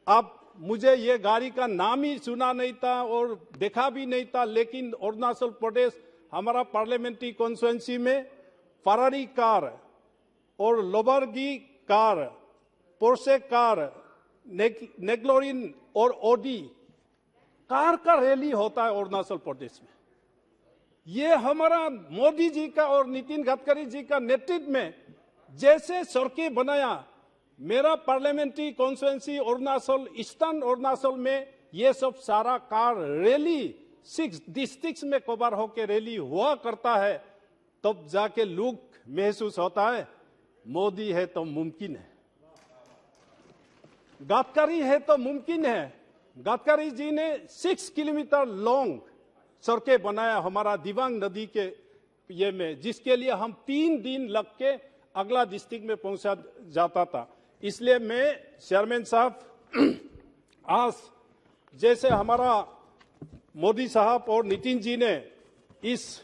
अब मुझे ये गाड़ी का नाम ही सुना नहीं था और देखा भी नहीं था, लेकिन अरुणाचल प्रदेश हमारा पार्लियामेंट्री कॉन्स्टिट्यूएंसी में फरारी कार और लोबर्गी कार, पोर्शे कार, नेग्लोरिन और ओडी कार का रैली होता है अरुणाचल प्रदेश में। ये हमारा मोदी जी का और नितिन गडकरी जी का नेतृत्व में जैसे सड़कें बनाया, मेरा parliamentary constituency Arunachal, eastern Arunachal में ये सब सारा कार रैली 6 डिस्ट्रिक्ट्स में कवर होकर रैली हुआ करता है, तब जाके लोग महसूस होता है मोदी है तो मुमकिन है, गडकरी है तो मुमकिन है। गडकरी जी ने 6 किलोमीटर लॉन्ग सड़कें बनाया हमारा दिबांग नदी के ये में, जिसके लिए हम 3 दिन लग के अगला डिस्ट्रिक्ट में पहुंचा जाता था। इसलिए मैं चेयरमैन साहब, आज जैसे हमारा मोदी साहब और नितिन जी ने इस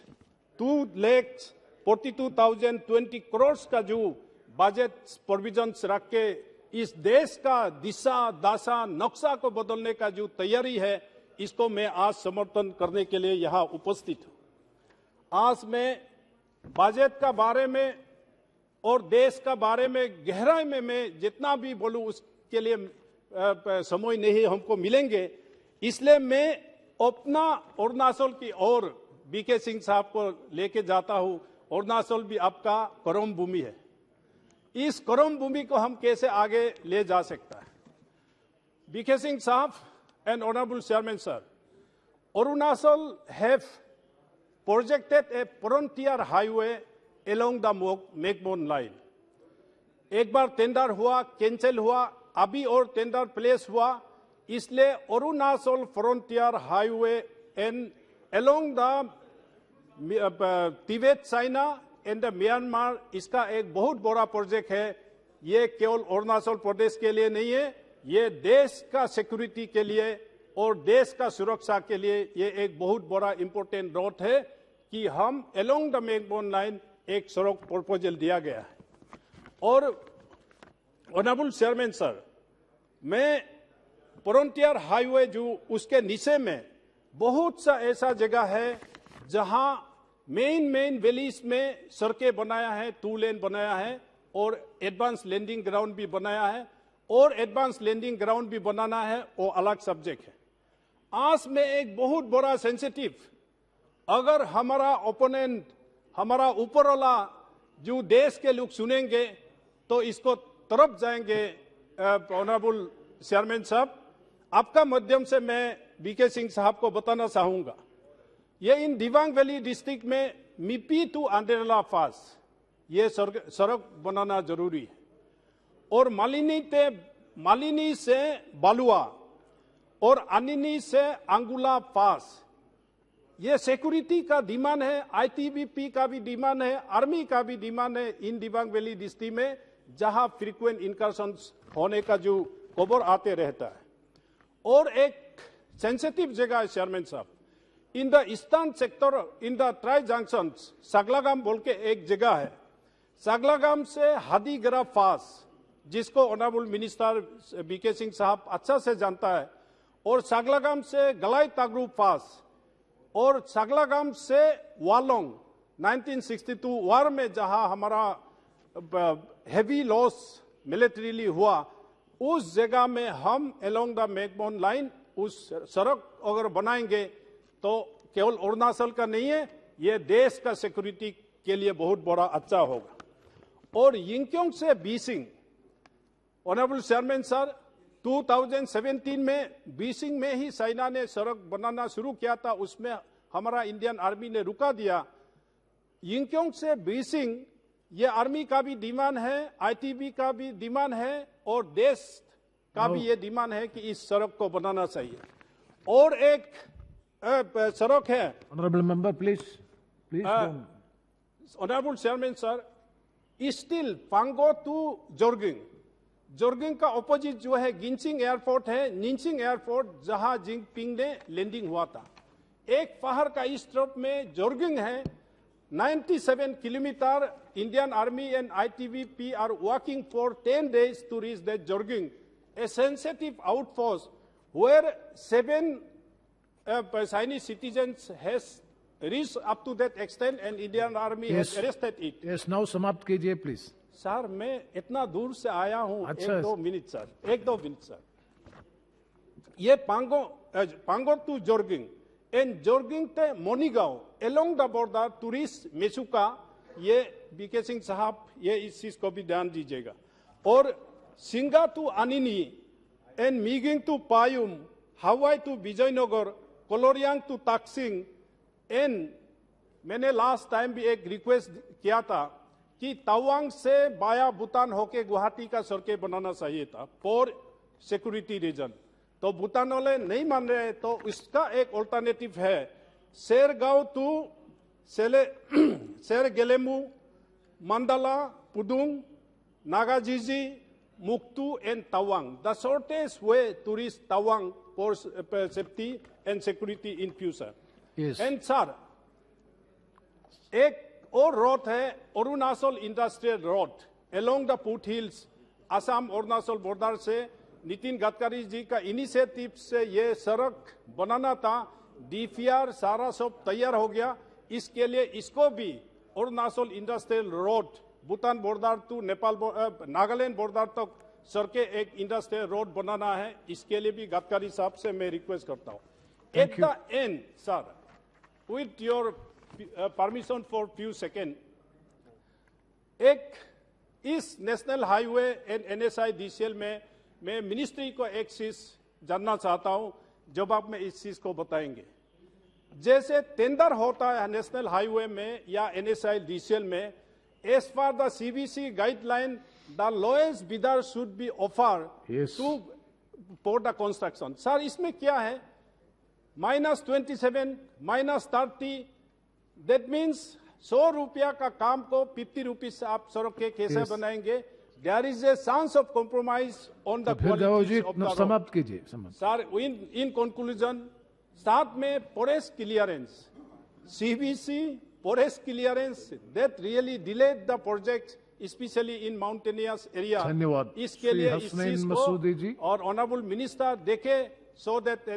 2,42,020 करोड़ का जो बजट प्रोविजन रख के इस देश का दिशा दशा नक्शा को बदलने का जो तैयारी है, इसको मैं आज समर्थन करने के लिए यहाँ उपस्थित हूँ। आज मैं बजट का बारे में और देश का बारे में गहराई में मैं जितना भी बोलूं उसके लिए समय नहीं हमको मिलेंगे, इसलिए मैं अपना अरुणाचल की ओर बीके सिंह साहब को लेके जाता हूं। अरुणाचल भी आपका कर्म भूमि है, इस कर्म भूमि को हम कैसे आगे ले जा सकता है। बीके सिंह साहब and honourable chairman sir, Arunachal have projected a frontier highway along the McMahon line. एक बार टेंडर हुआ, कैंसिल हुआ, अभी और टेंडर प्लेस हुआ, इसलिए Arunachal frontier highway and along the Tibet China and the Myanmar, इसका एक बहुत बड़ा प्रोजेक्ट है। ये केवल अरुणाचल प्रदेश के लिए नहीं है, ये देश का सिक्योरिटी के लिए और देश का सुरक्षा के लिए ये एक बहुत बड़ा इंपॉर्टेंट रोड है कि हम along द मैकबोन लाइन एक सड़क प्रपोजल दिया गया है। और ऑनरेबल चेयरमैन सर, मैं फ्रंटियर हाईवे जो उसके नीचे में बहुत सा ऐसा जगह है जहां मेन वैलीज में सड़कें बनाया है, 2 लेन बनाया है और एडवांस लैंडिंग ग्राउंड भी बनाया है, और एडवांस लैंडिंग ग्राउंड भी बनाना है, वो अलग सब्जेक्ट है। आज में एक बहुत बड़ा सेंसिटिव, अगर हमारा ओपोनेंट, हमारा ऊपर वाला जो देश के लोग सुनेंगे तो इसको तरफ जाएंगे। ऑनरेबल चेयरमैन साहब, आपका माध्यम से मैं बीके सिंह साहब को बताना चाहूंगा, ये इन दिबांग वैली डिस्ट्रिक्ट में मिपी टू अंडेला पास ये सड़क बनाना जरूरी है। और मालिनी से बालुआ और अनिनी से अंगुला पास ये सिक्योरिटी का डिमांड है, आईटीबीपी का भी डिमांड है, आर्मी का भी डिमांड है इन दिबांग वैली डिस्ट्रिक्ट में, जहां फ्रीक्वेंट इनकर्शंस होने का जो खबर आते रहता है। और एक सेंसिटिव जगह है चेयरमैन साहब, in the eastern sector in the tri junction Sagalagam बोल के एक जगह है, सागलागाम से हादीगरा पास जिसको ऑनरेबल मिनिस्टर बीके सिंह साहब अच्छा से जानता है, और सागलागाम से गलाई तागरू पास और सागलागाम से वालोंग 1962 वार में जहां हमारा हेवी लॉस मिलिट्रीली हुआ, उस जगह में हम अलोंग द मैकबोन लाइन उस सड़क अगर बनाएंगे तो केवल अरुणाचल का नहीं है, ये देश का सिक्योरिटी के लिए बहुत बड़ा अच्छा होगा। और यिंक्योंग से बीसिंग, ऑनरेबल चेयरमैन सर 2017 में बीसिंग में ही सेना ने सड़क बनाना शुरू किया था, उसमें हमारा इंडियन आर्मी ने रुका दिया। यिंक्योंग से बीसिंग ये आर्मी का भी डिमांड है, आईटीबी का भी डिमांड है, और देश का भी ये डिमांड है कि इस सड़क को बनाना चाहिए। और एक सड़क है, honourable member please honourable chairman sir, still Pango to Jorging का ऑपोजिट जो है गिंचिंग एयरपोर्ट है, निंचिंग एयरपोर्ट जहां जिंगपिंग ने लैंडिंग हुआ था। एक पहाड़ का इस तरफ में जोरगिंग है, 97 kilometre. Indian army and ITBP are working for 10 days to reach that Jorging, a sensitive outpost where 7 Chinese citizens has reached up to that extent and Indian army has arrested it. Yes, now समाप्त कीजिए please. Sir मैं इतना दूर से आया हूं, एक दो मिनट सर। ये पांगो टू जोरगिंग एंड जोरगिंग ते मोनीगांव अलोंग द बॉर्डर टूरिस्ट मेसुका, ये बीके सिंह साहब ये इस चीज को भी ध्यान दीजिएगा। और Singa to Anini and Meging to Payum, Hawai to Vijaynagar, Koloriang to Taksing. And मैंने लास्ट टाइम भी एक रिक्वेस्ट किया था कि तवांग से बाया भूटान होके गुवाहाटी का सड़कें बनाना चाहिए था फॉर सिक्योरिटी रीजन, तो भूटान वाले नहीं मान रहे, तो इसका एक ऑल्टरनेटिव है Shergaon to Shergelemu, Mandala, Pudung, Nagajiji, Muktu and Tawang. The shortest way to reach Tawang for safety and security in future. And sir एक और रोड है Arunachal industrial road along the foothills, Assam Arunachal border से नितिन गडकरी जी का इनिशिएटिव से ये सड़क बनाना था। डीपीआर सारा सब तैयार हो गया, इसके लिए इसको भी Arunachal industrial road Bhutan border to Nepal Nagaland border तक सड़कें एक इंडस्ट्रियल रोड बनाना है, इसके लिए भी गडकरी साहब से मैं रिक्वेस्ट करता हूँ। At the end sir, with your permission for few second, एक इस national highway and NSI DCL में मैं मिनिस्ट्री को एक चीज जानना चाहता हूं, जब आप में इस चीज को बताएंगे। जैसे टेंडर होता है नेशनल हाईवे में या एनएसआई डीसीएल में, as per the CBC guideline the lowest bidder should be offer to for the construction. Sir इसमें क्या है, -27, -30, दैट मीन्स 100 रुपया का काम को 50 रुपीज से आप सड़क के कैसे बनाएंगे? There is a chance of compromise on the quality of the road. समाप्त कीजिए। Sir, in conclusion, साथ में forest clearance, CBC forest clearance that really delayed the project, especially in mountainous area. धन्यवाद। इसके लिए इस चीज को और ऑनरेबल मिनिस्टर देखे, so that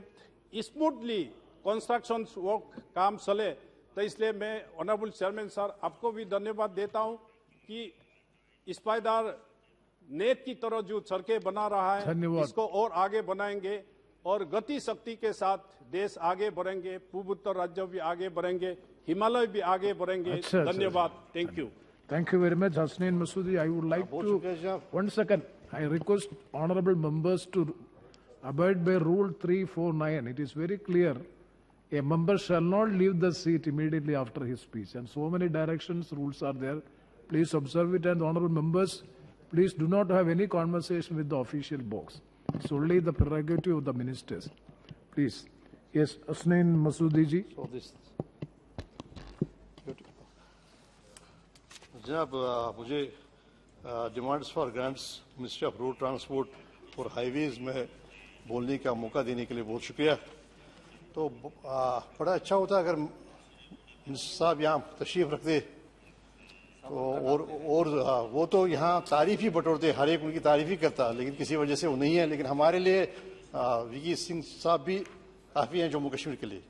smoothly construction work काम चले। तो इसलिए मैं ऑनरेबल चेयरमैन सर आपको भी धन्यवाद देता हूं कि इस पायदार नेट की तरह जो सड़कें बना रहा है, इसको और आगे बनाएंगे और गति शक्ति के साथ देश आगे बढ़ेंगे, पूर्वोत्तर राज्य भी आगे बढ़ेंगे, हिमालय भी आगे बढ़ेंगे। धन्यवाद। Thank you. Thank you very much, Hasnain Masoodi. I would like to, one second, I request honorable members to abide by Rule 349. It is very clear. A member shall not leave the seat immediately after his speech. And so many directions, rules are there. Please observe it. And honorable members, please do not have any conversation with the official box. It's only the prerogative of the ministers. Please. Yes, Asnain Masoodi ji. So this. जनाब मुझे demands for grants ministry of road transport और highways में बोलने का मौका देने के लिए बहुत शुक्रिया। तो बड़ा अच्छा होता अगर मिनिस्टर साहब यहाँ तशरीफ रखते तो और वो तो यहाँ तारीफ ही बटोरते, हर एक उनकी तारीफ ही करता, लेकिन किसी वजह से वो नहीं है। लेकिन हमारे लिए वीके सिंह साहब भी काफ़ी हैं जम्मू कश्मीर के लिए,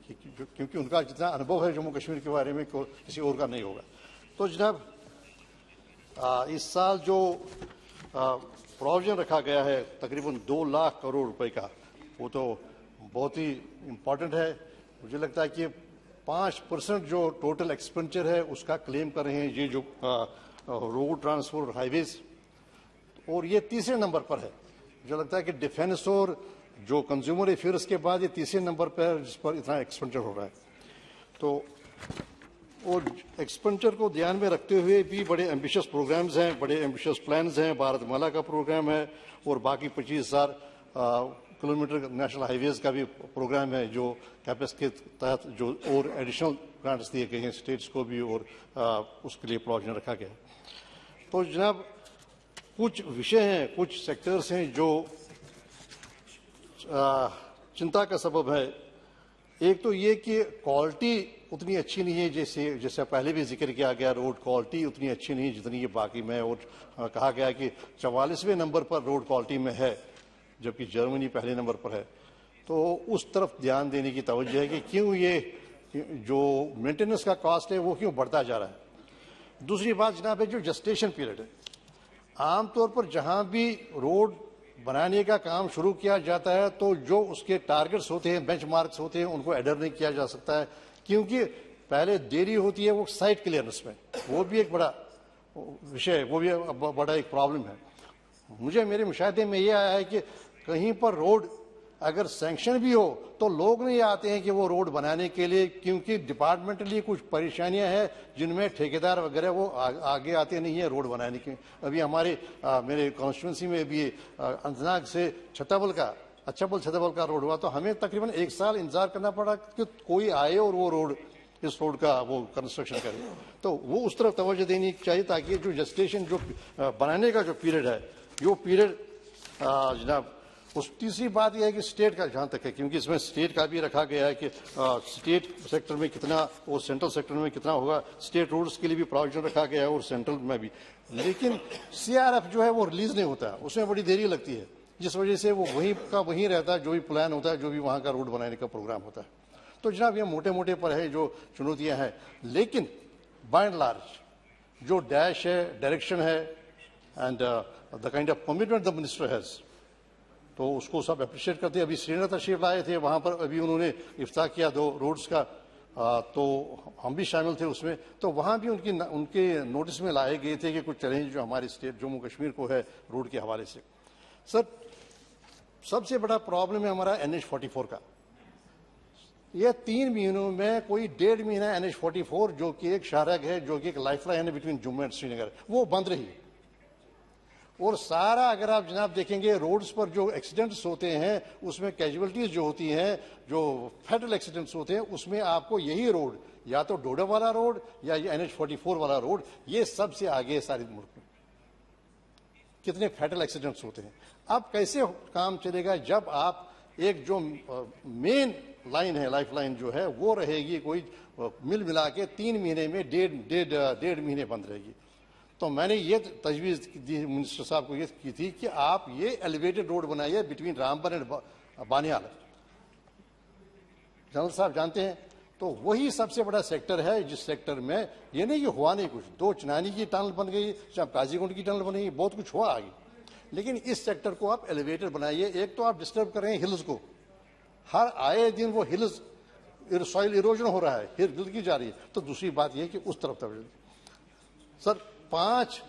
क्योंकि उनका जितना अनुभव है जम्मू कश्मीर के बारे में किसी और का नहीं होगा। तो जनाब इस साल जो प्रोविजन रखा गया है तकरीबन 2 लाख करोड़ रुपए का, वो तो बहुत ही इम्पोर्टेंट है। मुझे लगता है कि 5% जो टोटल एक्सपेंडिचर है उसका क्लेम कर रहे हैं ये जो रोड ट्रांसपोर्ट हाईवेज, और ये तीसरे नंबर पर है। मुझे लगता है कि डिफेंस और जो कंज्यूमर अफेयर्स के बाद ये तीसरे नंबर पर है जिस पर इतना एक्सपेंडिचर हो रहा है। तो और एक्सपेंडिचर को ध्यान में रखते हुए भी बड़े एम्बिशियस प्रोग्राम्स हैं, बड़े एम्बिशियस प्लान्स हैं। भारतमाला का प्रोग्राम है और बाकी 25,000 किलोमीटर नेशनल हाईवेज का भी प्रोग्राम है जो कैपेक्स के तहत जो और एडिशनल ग्रांट्स दिए गए हैं स्टेट्स को भी, और उसके लिए प्रोविजन रखा गया है। तो जनाब कुछ विषय हैं, कुछ सेक्टर्स हैं जो चिंता का सबब है। एक तो ये कि क्वालिटी उतनी अच्छी नहीं है, जैसे पहले भी जिक्र किया गया, रोड क्वालिटी उतनी अच्छी नहीं है जितनी ये बाकी में, और कहा गया कि 44वें नंबर पर रोड क्वालिटी में है जबकि जर्मनी पहले नंबर पर है। तो उस तरफ ध्यान देने की तवज्जो है कि क्यों ये जो मेंटेनेंस का कॉस्ट है वो क्यों बढ़ता जा रहा है। दूसरी बात जनाब है जो जेस्टेशन पीरियड है, आमतौर पर जहां भी रोड बनाने का काम शुरू किया जाता है तो जो उसके टारगेट्स होते हैं, बेंचमार्क्स होते हैं, उनको एडर नहीं किया जा सकता है क्योंकि पहले देरी होती है वो साइट क्लियरेंस में। वो भी एक बड़ा विषय है, वो भी बड़ा एक प्रॉब्लम है। मुझे मेरे मुशाहिदे में ये आया है कि कहीं पर रोड अगर सैंक्शन भी हो तो लोग नहीं आते हैं कि वो रोड बनाने के लिए, क्योंकि डिपार्टमेंटली कुछ परेशानियां हैं जिनमें ठेकेदार वगैरह वो आगे आते नहीं है रोड बनाने के। अभी हमारे मेरे कॉन्स्टिट्यूंसी में भी अहमदनाग से छत्ताबल का रोड हुआ तो हमें तकरीबन 1 साल इंतजार करना पड़ा कि कोई आए और वो रोड इस रोड का वो कंस्ट्रक्शन करे। तो वो उस तरफ तवज्जो देनी चाहिए ताकि जो जेस्टेशन जो बनाने का जो पीरियड है वो पीरियड जनाब। उस तीसरी बात यह है कि स्टेट का जहां तक है, क्योंकि इसमें स्टेट का भी रखा गया है कि स्टेट सेक्टर में कितना और सेंट्रल सेक्टर में कितना होगा। स्टेट रोड्स के लिए भी प्रोविजन रखा गया है और सेंट्रल में भी, लेकिन सीआरएफ जो है वो रिलीज नहीं होता है, उसमें बड़ी देरी लगती है, जिस वजह से वो वहीं का वहीं रहता है जो भी प्लान होता है, जो भी वहां का रोड बनाने का प्रोग्राम होता है। तो जनाब ये मोटे मोटे पर है जो चुनौतियां हैं, लेकिन बाय एंड लार्ज जो डैश है, डायरेक्शन है and the kind of commitment the minister has, तो उसको सब अप्रिशिएट करते हैं। अभी श्रीनगर तशरीफ लाए थे, वहां पर अभी उन्होंने इफ्ताह किया 2 रोड्स का, तो हम भी शामिल थे उसमें। तो वहां भी उनके नोटिस में लाए गए थे कि कुछ चैलेंज जो हमारे स्टेट जम्मू कश्मीर को है रोड के हवाले से। सर सबसे बड़ा प्रॉब्लम है हमारा NH44 का। यह 3 महीनों में कोई 1.5 महीना NH44 जो कि एक शाहराग है, जो कि एक लाइफलाइन है बिटवीन जम्मू एंड श्रीनगर, वो बंद रही। और सारा अगर आप जनाब देखेंगे रोड्स पर जो एक्सीडेंट्स होते हैं उसमें कैजुअलिटीज जो होती हैं, जो फेटल एक्सीडेंट्स होते हैं, उसमें आपको यही रोड या तो डोडा वाला रोड या ये NH44 वाला रोड, ये सबसे आगे है सारे मुल्क में। कितने फेटल एक्सीडेंट्स होते हैं। अब कैसे काम चलेगा जब आप एक जो मेन लाइन है, लाइफ लाइन जो है वो रहेगी कोई मिल मिला के 3 महीने में 1.5 महीने बंद रहेगी। तो मैंने ये तजवीज़ दी मिनिस्टर साहब को ये की थी कि आप ये एलिवेटेड रोड बनाइए बिटवीन रामबन एंड बानियाल। जनरल साहब जानते हैं तो वही सबसे बड़ा सेक्टर है जिस सेक्टर में ये नहीं कि हुआ नहीं कुछ, 2 चिनानी की टनल बन गई, काजीगुंड की टनल बन गई, बहुत कुछ हुआ आगे, लेकिन इस सेक्टर को आप एलिवेटेड बनाइए। एक तो आप डिस्टर्ब कर रहे हैं हिल्स को, हर आए दिन वो हिल्स सॉइल इरोजन हो रहा है, हिल की जा रही है। तो दूसरी बात यह कि उस तरफ सर 5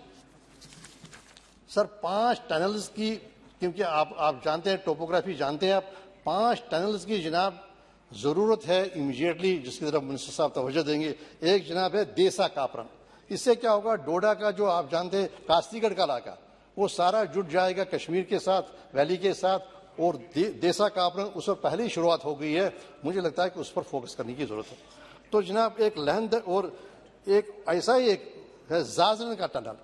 टनल्स की, क्योंकि आप जानते हैं टोपोग्राफी जानते हैं आप, 5 टनल्स की जनाब जरूरत है इमीडिएटली, जिसकी तरफ मिनिस्टर साहब तवज्जो देंगे। एक जनाब है देसा कापरन। इससे क्या होगा, डोडा का जो आप जानते हैं कास्तीगढ़ का इलाका, वो सारा जुट जाएगा कश्मीर के साथ, वैली के साथ, और देसा कापरन उस पर पहले ही शुरुआत हो गई है। मुझे लगता है कि उस पर फोकस करने की जरूरत है। तो जनाब एक लहंद और एक ऐसा ही एक है जाजरन का टनल।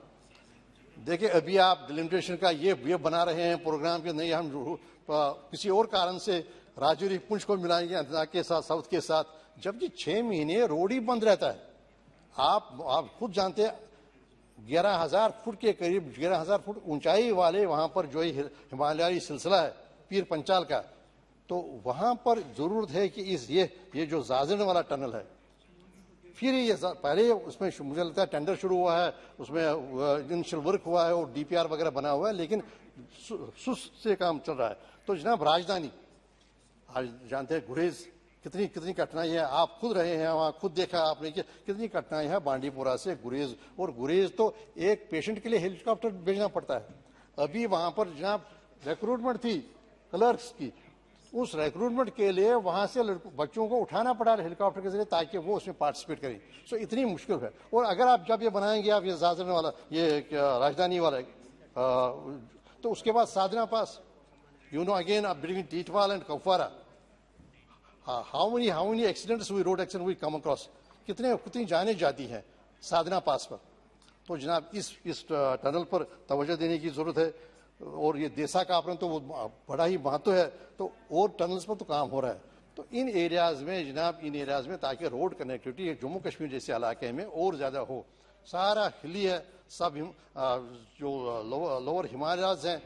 देखिए अभी आप डिलिमिटेशन का ये बना रहे हैं प्रोग्राम के, नहीं हम किसी और कारण से राजौरी पुंछ को मिलाएंगे अनंतनाग के साथ, साउथ के साथ, जबकि 6 महीने रोड ही बंद रहता है। आप खुद जानते हैं 11,000 फुट के करीब, 11,000 फुट ऊंचाई वाले वहां पर जो हिमालयी सिलसिला है पीर पंचाल का, तो वहां पर जरूरत है कि ये जो जाजरन वाला टनल है, फिर ये पहले उसमें मुझे लगता है टेंडर शुरू हुआ है, उसमें इनिशियल वर्क हुआ है और डीपीआर वगैरह बना हुआ है, लेकिन सुस्त से काम चल रहा है। तो जनाब राजधानी, आज जानते हैं गुरेज कितनी कठिनाई है, आप खुद रहे हैं वहाँ, खुद देखा आपने कि कितनी कठिनाई है बांडीपुरा से गुरेज। और गुरेज तो एक पेशेंट के लिए हेलीकॉप्टर भेजना पड़ता है। अभी वहां पर जनाब रिक्रूटमेंट थी क्लर्क्स की, उस रिक्रूटमेंट के लिए वहां से बच्चों को उठाना पड़ा हेलीकॉप्टर के जरिए ताकि वो उसमें पार्टिसिपेट करें। सो इतनी मुश्किल है। और अगर आप जब ये बनाएंगे आप ये जाजरन वाला, ये राजधानी वाला, तो उसके बाद साधना पास, you know again between Titwal and Kaufara, how many accidents road accidents we come across, कितनी जाने जाती हैं साधना पास पर। तो जनाब इस टनल पर तवज्जो देने की जरूरत है। और ये देसा कापरन तो वो बड़ा ही महत्व है, तो और टनल्स पर तो काम हो रहा है। तो इन एरियाज में जनाब, इन एरियाज में ताकि रोड कनेक्टिविटी जम्मू कश्मीर जैसे इलाके में और ज्यादा हो। सारा हिली है, सब जो लोअर हिमालयाज हैं,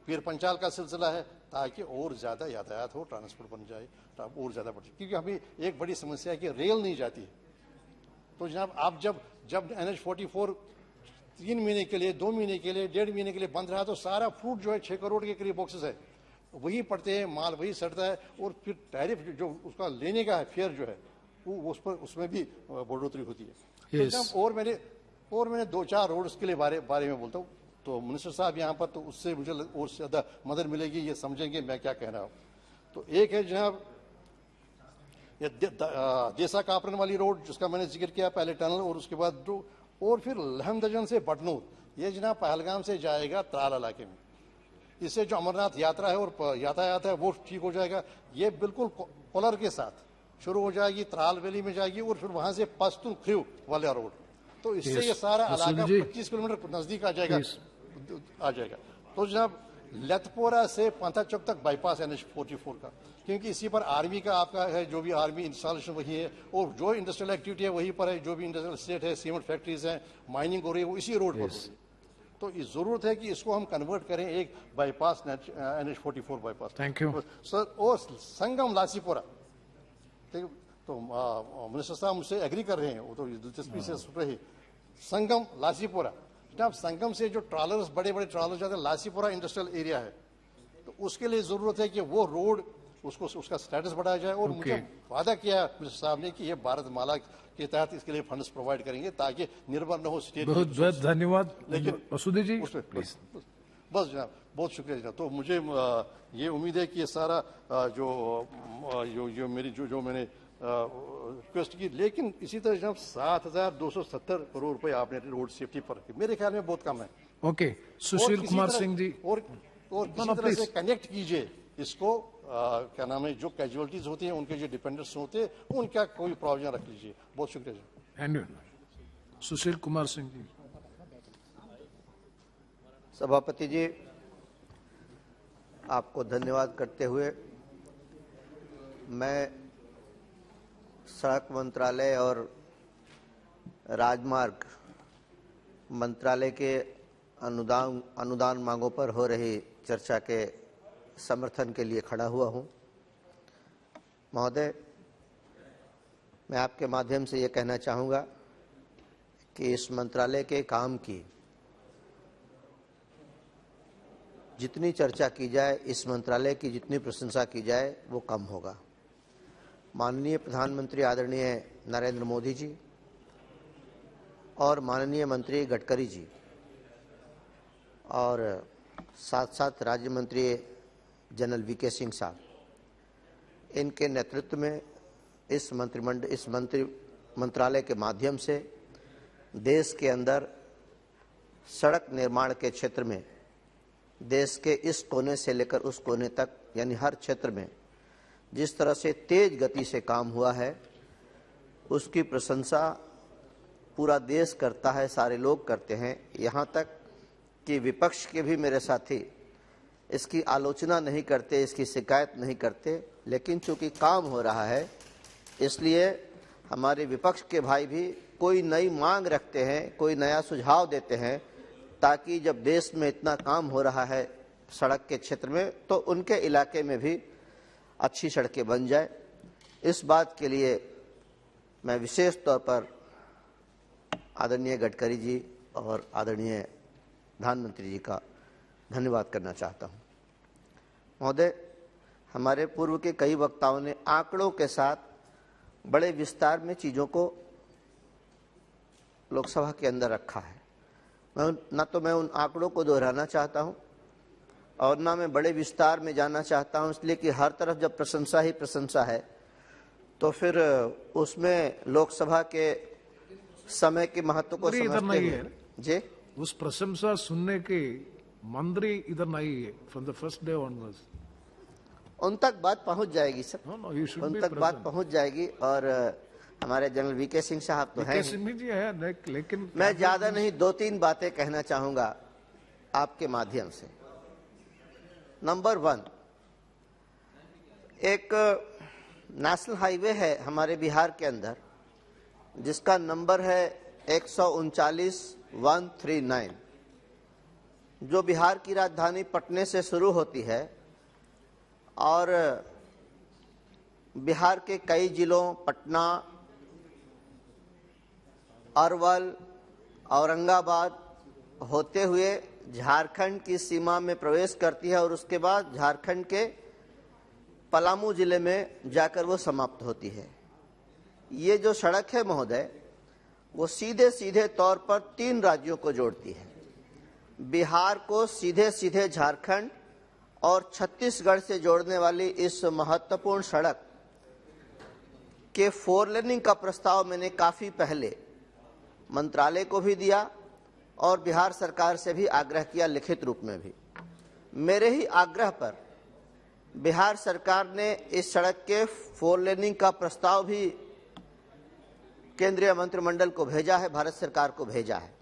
पीर पंचाल का सिलसिला है, ताकि और ज्यादा यातायात हो, ट्रांसपोर्ट बन जाए और ज्यादा बढ़ जाए। क्योंकि अभी एक बड़ी समस्या है कि रेल नहीं जाती है। तो जनाब आप जब NH-44 3 महीने के लिए, 2 महीने के लिए, 1.5 महीने के लिए बंद रहा, तो सारा फ्रूट जो है 6 करोड़ के करीब बॉक्सेस है, वही पड़ते हैं, माल वही सड़ता है, और फिर टैरिफ जो उसका लेने का है फेयर जो है वो उसमें भी बढ़ोतरी होती है। yes. तो और मैंने 2-4 रोड्स के लिए बारे में बोलता हूँ, तो मिनिस्टर साहब यहाँ पर, तो उससे मुझे और ज्यादा मदद मिलेगी, ये समझेंगे मैं क्या कह रहा हूँ। तो एक है जनाब ये देसा कापरन वाली रोड, जिसका मैंने जिक्र किया, पहले टनल, और उसके बाद और फिर लहमदजन से बटनूर, ये जनाब पहलगाम से जाएगा त्राल इलाके में। इससे जो अमरनाथ यात्रा है और यातायात है वो ठीक हो जाएगा। ये बिल्कुल कोलर के साथ शुरू हो जाएगी, त्राल वैली में जाएगी, और फिर वहां से पश्तून ख्रीव वाला रोड। तो इससे ये सारा इलाका 25 किलोमीटर नजदीक आ जाएगा। तो जनाब लेथपोरा से पंथाचौक तक बाईपास NH-44 का, क्योंकि इसी पर आर्मी का आपका है, जो भी आर्मी इंस्टॉलेशन वही है, और जो इंडस्ट्रियल एक्टिविटी है वही पर है, जो भी इंडस्ट्रियल स्टेट है, सीमेंट फैक्ट्रीज हैं, माइनिंग हो रही है, वो इसी रोड पर। तो इस जरूरत है कि इसको हम कन्वर्ट करें एक bypass, NH-44 bypass. Thank you sir. और संगम लासीपुरा, तो मिनिस्टर साहब मुझसे एग्री कर रहे हैं, वो तो दिलचस्पी से सुन रहे। संगम लासीपुरा, जनाब संगम से जो ट्रॉलर्स, बड़े बड़े ट्रॉलर्स जाते हैं, लासीपुरा इंडस्ट्रियल एरिया है, तो उसके लिए जरूरत है कि वो रोड उसका स्टेटस बढ़ाया जाए। और मुझे वादा किया मिनिस्टर साहब ने कि ये भारत माला के तहत इसके लिए फंड्स प्रोवाइड करेंगे ताकि निर्भर न हो स्टेट। बहुत बहुत धन्यवाद। लेकिन मसूदी जी प्लीज। बस जनाब, बहुत शुक्रिया जनाब। तो मुझे ये उम्मीद है कि ये सारा जो मैंने रिक्वेस्ट की, लेकिन इसी तरह जनाब 7,270 करोड़ रुपए आपने रोड सेफ्टी पर, मेरे ख्याल में बहुत कम है। ओके, सुशील कुमार सिंह जी। और किसी तरह से कनेक्ट कीजिए इसको, क्या नाम है, जो कैजुअलिटीज होती हैं, उनके जो डिपेंडेंट्स होते हैं, उनका कोई प्रोविजन रख लीजिए। बहुत शुक्रिया जी। सुशील कुमार सिंह जी। सभापति जी, आपको धन्यवाद करते हुए मैं सड़क मंत्रालय और राजमार्ग मंत्रालय के अनुदान मांगों पर हो रही चर्चा के समर्थन के लिए खड़ा हुआ हूं। महोदय, मैं आपके माध्यम से ये कहना चाहूँगा कि इस मंत्रालय के काम की जितनी चर्चा की जाए, इस मंत्रालय की जितनी प्रशंसा की जाए, वो कम होगा। माननीय प्रधानमंत्री आदरणीय नरेंद्र मोदी जी और माननीय मंत्री गडकरी जी और साथ साथ राज्य मंत्री जनरल VK सिंह साहब, इनके नेतृत्व में इस मंत्रालय के माध्यम से देश के अंदर सड़क निर्माण के क्षेत्र में देश के इस कोने से लेकर उस कोने तक यानी हर क्षेत्र में जिस तरह से तेज गति से काम हुआ है उसकी प्रशंसा पूरा देश करता है, सारे लोग करते हैं। यहाँ तक कि विपक्ष के भी मेरे साथी इसकी आलोचना नहीं करते, इसकी शिकायत नहीं करते, लेकिन चूंकि काम हो रहा है इसलिए हमारे विपक्ष के भाई भी कोई नई मांग रखते हैं, कोई नया सुझाव देते हैं, ताकि जब देश में इतना काम हो रहा है सड़क के क्षेत्र में तो उनके इलाके में भी अच्छी सड़कें बन जाए। इस बात के लिए मैं विशेष तौर पर आदरणीय गडकरी जी और आदरणीय प्रधानमंत्री जी का धन्यवाद करना चाहता हूं। महोदय, हमारे पूर्व के कई वक्ताओं ने आंकड़ों के साथ बड़े विस्तार में चीज़ों को लोकसभा के अंदर रखा है। मैं उन आंकड़ों को दोहराना चाहता हूं और ना मैं बड़े विस्तार में जाना चाहता हूं, इसलिए कि हर तरफ जब प्रशंसा ही प्रशंसा है तो फिर उसमें लोकसभा के समय के महत्व को समझते हुए जी उस प्रशंसा सुनने के मंत्री इधर नहीं है from the first day onwards. उन तक बात पहुंच जाएगी सर, उन तक बात पहुंच जाएगी। और हमारे जनरल वीके सिंह साहब तो हैं, लेकिन मैं ज्यादा नहीं 2-3 बातें कहना चाहूंगा आपके माध्यम से। नंबर 1, एक नेशनल हाईवे है हमारे बिहार के अंदर जिसका नंबर है 139 जो बिहार की राजधानी पटने से शुरू होती है और बिहार के कई जिलों पटना, अरवल, औरंगाबाद होते हुए झारखंड की सीमा में प्रवेश करती है और उसके बाद झारखंड के पलामू जिले में जाकर वो समाप्त होती है। ये जो सड़क है महोदय वो सीधे सीधे तौर पर 3 राज्यों को जोड़ती है। बिहार को सीधे सीधे झारखंड और छत्तीसगढ़ से जोड़ने वाली इस महत्वपूर्ण सड़क के 4 लेनिंग का प्रस्ताव मैंने काफी पहले मंत्रालय को भी दिया और बिहार सरकार से भी आग्रह किया, लिखित रूप में भी। मेरे ही आग्रह पर बिहार सरकार ने इस सड़क के 4 लेनिंग का प्रस्ताव भी केंद्रीय मंत्रिमंडल को भेजा है, भारत सरकार को भेजा है।